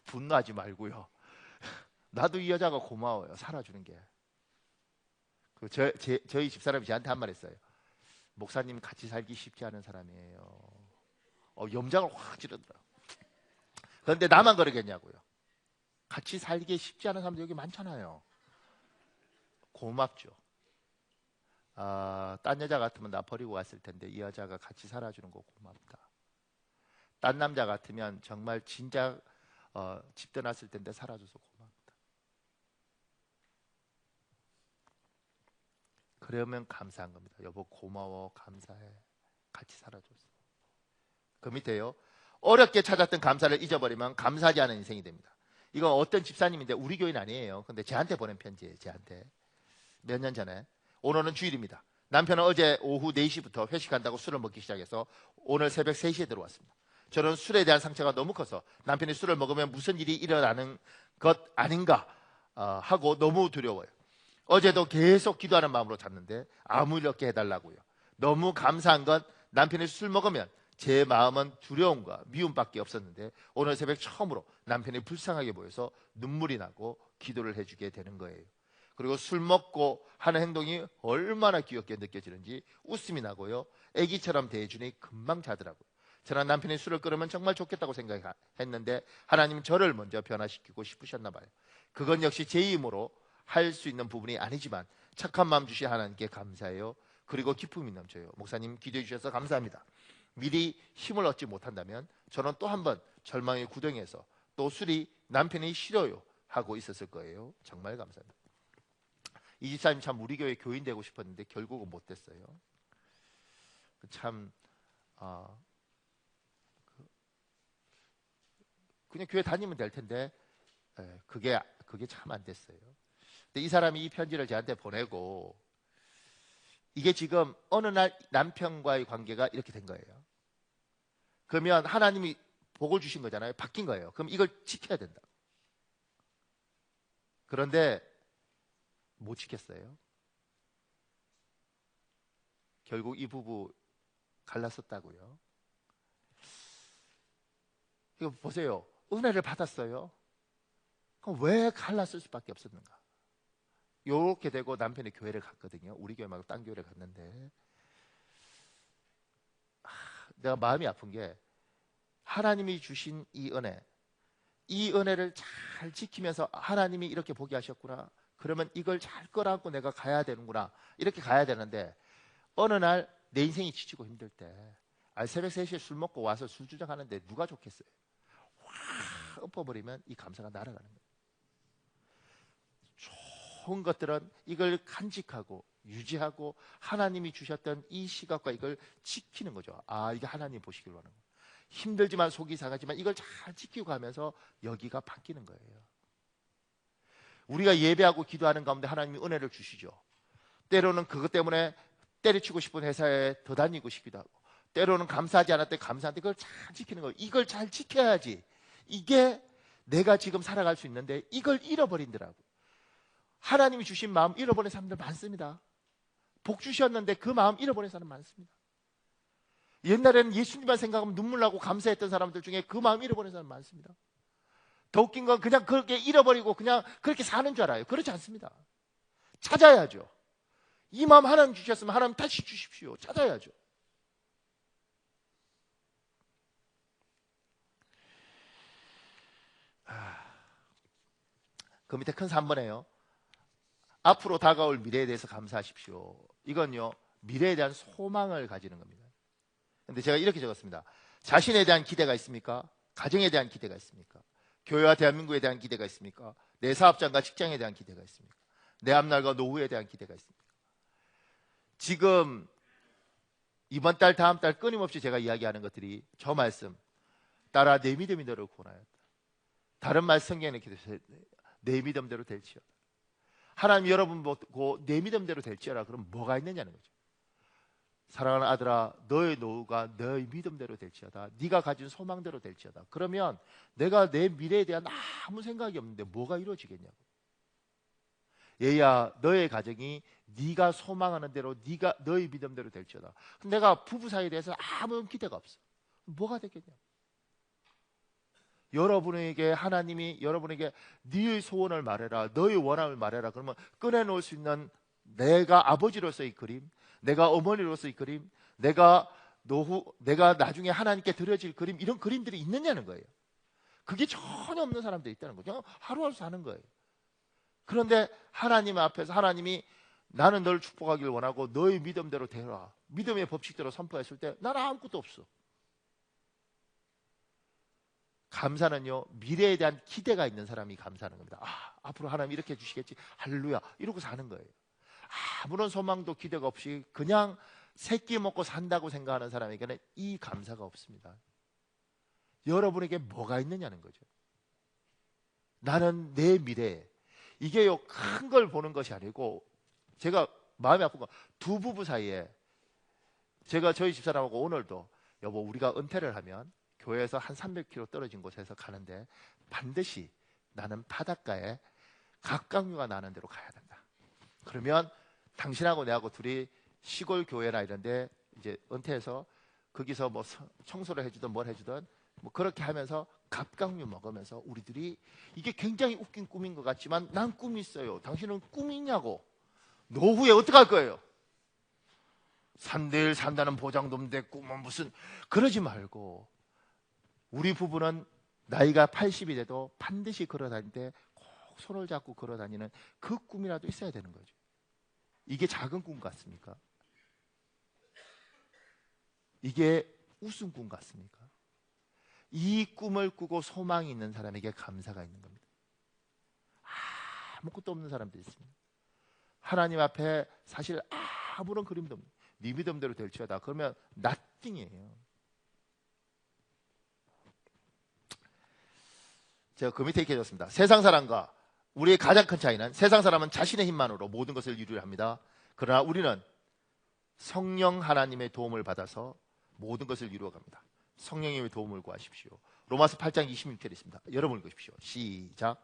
분노하지 말고요. 나도 이 여자가 고마워요, 살아주는 게. 저희 집사람이 저한테 한 말 했어요. 목사님 같이 살기 쉽지 않은 사람이에요. 염장을 확 지르더라. 그런데 나만 그러겠냐고요. 같이 살기 쉽지 않은 사람들 여기 많잖아요. 고맙죠. 딴 여자 같으면 나 버리고 갔을 텐데 이 여자가 같이 살아주는 거 고맙다. 딴 남자 같으면 정말 진작 집 떠났을 텐데 살아줘서 고맙다. 그러면 감사한 겁니다. 여보 고마워, 감사해, 같이 살아줘서. 그 밑에요, 어렵게 찾았던 감사를 잊어버리면 감사하지 않은 인생이 됩니다. 이건 어떤 집사님인데 우리 교회는 아니에요. 근데 제한테 보낸 편지예요. 제한테 몇 년 전에. 오늘은 주일입니다. 남편은 어제 오후 4시부터 회식한다고 술을 먹기 시작해서 오늘 새벽 3시에 들어왔습니다. 저는 술에 대한 상처가 너무 커서 남편이 술을 먹으면 무슨 일이 일어나는 것 아닌가 하고 너무 두려워요. 어제도 계속 기도하는 마음으로 잤는데 아무 일 없게 해달라고요. 너무 감사한 건 남편이 술 먹으면 제 마음은 두려움과 미움밖에 없었는데 오늘 새벽 처음으로 남편이 불쌍하게 보여서 눈물이 나고 기도를 해주게 되는 거예요. 그리고 술 먹고 하는 행동이 얼마나 귀엽게 느껴지는지 웃음이 나고요. 애기처럼 대해주니 금방 자더라고요. 저는 남편이 술을 끊으면 정말 좋겠다고 생각했는데 하나님은 저를 먼저 변화시키고 싶으셨나 봐요. 그건 역시 제 힘으로 할 수 있는 부분이 아니지만 착한 마음 주신 하나님께 감사해요. 그리고 기쁨이 넘쳐요. 목사님 기도해 주셔서 감사합니다. 미리 힘을 얻지 못한다면 저는 또 한 번 절망의 구덩이에서 또 술이 남편이 싫어요 하고 있었을 거예요. 정말 감사합니다. 이 집사님 참 우리 교회 교인 되고 싶었는데 결국은 못 됐어요. 참 그냥 교회 다니면 될 텐데 그게 참 안 됐어요. 근데 이 사람이 이 편지를 저한테 보내고 이게 지금 어느 날 남편과의 관계가 이렇게 된 거예요. 그러면 하나님이 복을 주신 거잖아요. 바뀐 거예요. 그럼 이걸 지켜야 된다. 그런데 못 지켰어요. 결국 이 부부 갈랐었다고요. 이거 보세요. 은혜를 받았어요. 그럼 왜 갈랐을 수밖에 없었는가? 이렇게 되고 남편이 교회를 갔거든요. 우리 교회 말고 딴 교회를 갔는데 내가 마음이 아픈 게 하나님이 주신 이 은혜를 잘 지키면서 하나님이 이렇게 보게 하셨구나. 그러면 이걸 잘 끌어안고 내가 가야 되는구나. 이렇게 가야 되는데 어느 날 내 인생이 지치고 힘들 때 새벽 3시에 술 먹고 와서 술 주정하는데 누가 좋겠어요? 확 엎어버리면 이 감사가 날아가는 거예요. 좋은 것들은 이걸 간직하고 유지하고 하나님이 주셨던 이 시각과 이걸 지키는 거죠. 이게 하나님 보시길 원하는 거예요. 힘들지만 속이 상하지만 이걸 잘 지키고 가면서 여기가 바뀌는 거예요. 우리가 예배하고 기도하는 가운데 하나님이 은혜를 주시죠. 때로는 그것 때문에 때려치고 싶은 회사에 더 다니고 싶기도 하고 때로는 감사하지 않았을 때 감사한데 그걸 잘 지키는 거예요. 이걸 잘 지켜야지. 이게 내가 지금 살아갈 수 있는데 이걸 잃어버린더라고요. 하나님이 주신 마음 잃어버린 사람들 많습니다. 복 주셨는데 그 마음 잃어버린 사람 많습니다. 옛날에는 예수님만 생각하면 눈물 나고 감사했던 사람들 중에 그 마음 잃어버린 사람 많습니다. 더 웃긴 건 그냥 그렇게 잃어버리고 그냥 그렇게 사는 줄 알아요. 그렇지 않습니다. 찾아야죠. 이 마음 하나님 주셨으면 하나님 다시 주십시오. 찾아야죠. 그 밑에 큰 3번에요. 앞으로 다가올 미래에 대해서 감사하십시오. 이건요, 미래에 대한 소망을 가지는 겁니다. 근데 제가 이렇게 적었습니다. 자신에 대한 기대가 있습니까? 가정에 대한 기대가 있습니까? 교회와 대한민국에 대한 기대가 있습니까? 내 사업장과 직장에 대한 기대가 있습니까? 내 앞날과 노후에 대한 기대가 있습니까? 지금 이번 달 다음 달 끊임없이 제가 이야기하는 것들이 저 말씀 따라 내 믿음이 너를 구원하였다. 다른 말 성경에 이렇게 내 믿음대로 될지어다. 하나님 여러분 보고 내 믿음대로 될지어라. 그럼 뭐가 있느냐는 거죠. 사랑하는 아들아, 너의 노후가 너의 믿음대로 될지어다. 네가 가진 소망대로 될지어다. 그러면 내가 내 미래에 대한 아무 생각이 없는데 뭐가 이루어지겠냐고. 얘야, 너의 가정이 네가 소망하는 대로 네가 너의 믿음대로 될지어다. 내가 부부 사이에 대해서 아무 기대가 없어. 뭐가 되겠냐. 여러분에게 하나님이 여러분에게 네의 소원을 말해라, 너의 원함을 말해라. 그러면 꺼내놓을 수 있는 내가 아버지로서의 그림, 내가 어머니로서의 그림, 내가 나중에 하나님께 드려질 그림, 이런 그림들이 있느냐는 거예요. 그게 전혀 없는 사람들이 있다는 거죠. 하루하루 사는 거예요. 그런데 하나님 앞에서 하나님이 나는 널 축복하기를 원하고 너의 믿음대로 되라. 믿음의 법칙대로 선포했을 때 나는 아무것도 없어. 감사는요, 미래에 대한 기대가 있는 사람이 감사하는 겁니다. 앞으로 하나님 이렇게 해주시겠지, 할렐루야, 이러고 사는 거예요. 아무런 소망도 기대가 없이 그냥 새끼 먹고 산다고 생각하는 사람에게는 이 감사가 없습니다. 여러분에게 뭐가 있느냐는 거죠. 나는 내 미래에, 이게요, 큰 걸 보는 것이 아니고, 제가 마음이 아픈 건 두 부부 사이에, 제가 저희 집사람하고 오늘도 여보, 우리가 은퇴를 하면 교회에서 한 300km 떨어진 곳에서 가는데 반드시 나는 바닷가에 각각류가 나는 데로 가야 된다. 그러면 당신하고 내하고 둘이 시골 교회나 이런 데 이제 은퇴해서 거기서 뭐 청소를 해주든 뭘 해주든 뭐 그렇게 하면서 갑각류 먹으면서 우리들이, 이게 굉장히 웃긴 꿈인 것 같지만 난 꿈이 있어요. 당신은 꿈이 있냐고. 노후에 어떡할 거예요? 산대일 산다는 보장도 없는데 꿈은 무슨, 그러지 말고, 우리 부부는 나이가 80이 돼도 반드시 걸어다닐 때 꼭 손을 잡고 걸어다니는 그 꿈이라도 있어야 되는 거죠. 이게 작은 꿈 같습니까? 이게 웃음 꿈 같습니까? 이 꿈을 꾸고 소망이 있는 사람에게 감사가 있는 겁니다. 아무것도 없는 사람들이 있습니다. 하나님 앞에 사실 아무런 그림도 없는, 네 믿음대로 될지어다 그러면 nothing이에요. 제가 그 밑에 이렇게 해줬습니다. 세상 사람과 우리의 가장 큰 차이는, 세상 사람은 자신의 힘만으로 모든 것을 이루려 합니다. 그러나 우리는 성령 하나님의 도움을 받아서 모든 것을 이루어갑니다. 성령님의 도움을 구하십시오. 로마서 8장 26절에 있습니다. 여러분 읽으십시오. 시작.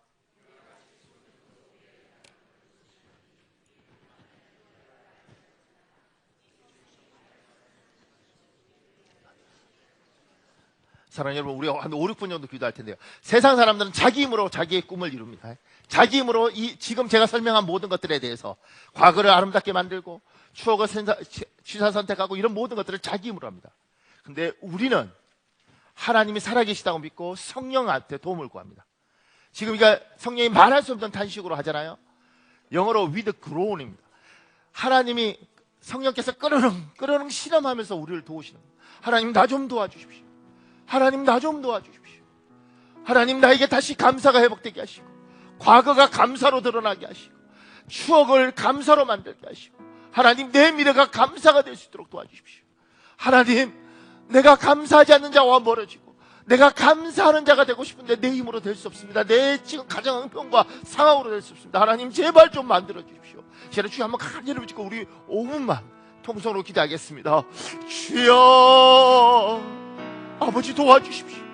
사랑하는 여러분, 우리가 한 5, 6분 정도 기도할 텐데요. 세상 사람들은 자기 힘으로 자기의 꿈을 이룹니다. 자기 힘으로 지금 제가 설명한 모든 것들에 대해서 과거를 아름답게 만들고 추억을 취사 선택하고 이런 모든 것들을 자기 힘으로 합니다. 근데 우리는 하나님이 살아계시다고 믿고 성령한테 도움을 구합니다. 지금 이게 성령이 말할 수 없는 탄식으로 하잖아요. 영어로 with groan입니다. 하나님이, 성령께서 끄르릉 실험하면서 우리를 도우시는 거예요. 하나님 나 좀 도와주십시오. 하나님 나 좀 도와주십시오. 하나님 나에게 다시 감사가 회복되게 하시고, 과거가 감사로 드러나게 하시고, 추억을 감사로 만들게 하시고, 하나님 내 미래가 감사가 될 수 있도록 도와주십시오. 하나님, 내가 감사하지 않는 자와 멀어지고 내가 감사하는 자가 되고 싶은데 내 힘으로 될 수 없습니다. 내 지금 가정 형편과 상황으로 될 수 없습니다. 하나님 제발 좀 만들어 주십시오. 시간에 주여 한번 간절히 붙이고 우리 5분만 통성으로 기도하겠습니다. 주여, 아버지 도와주십시오.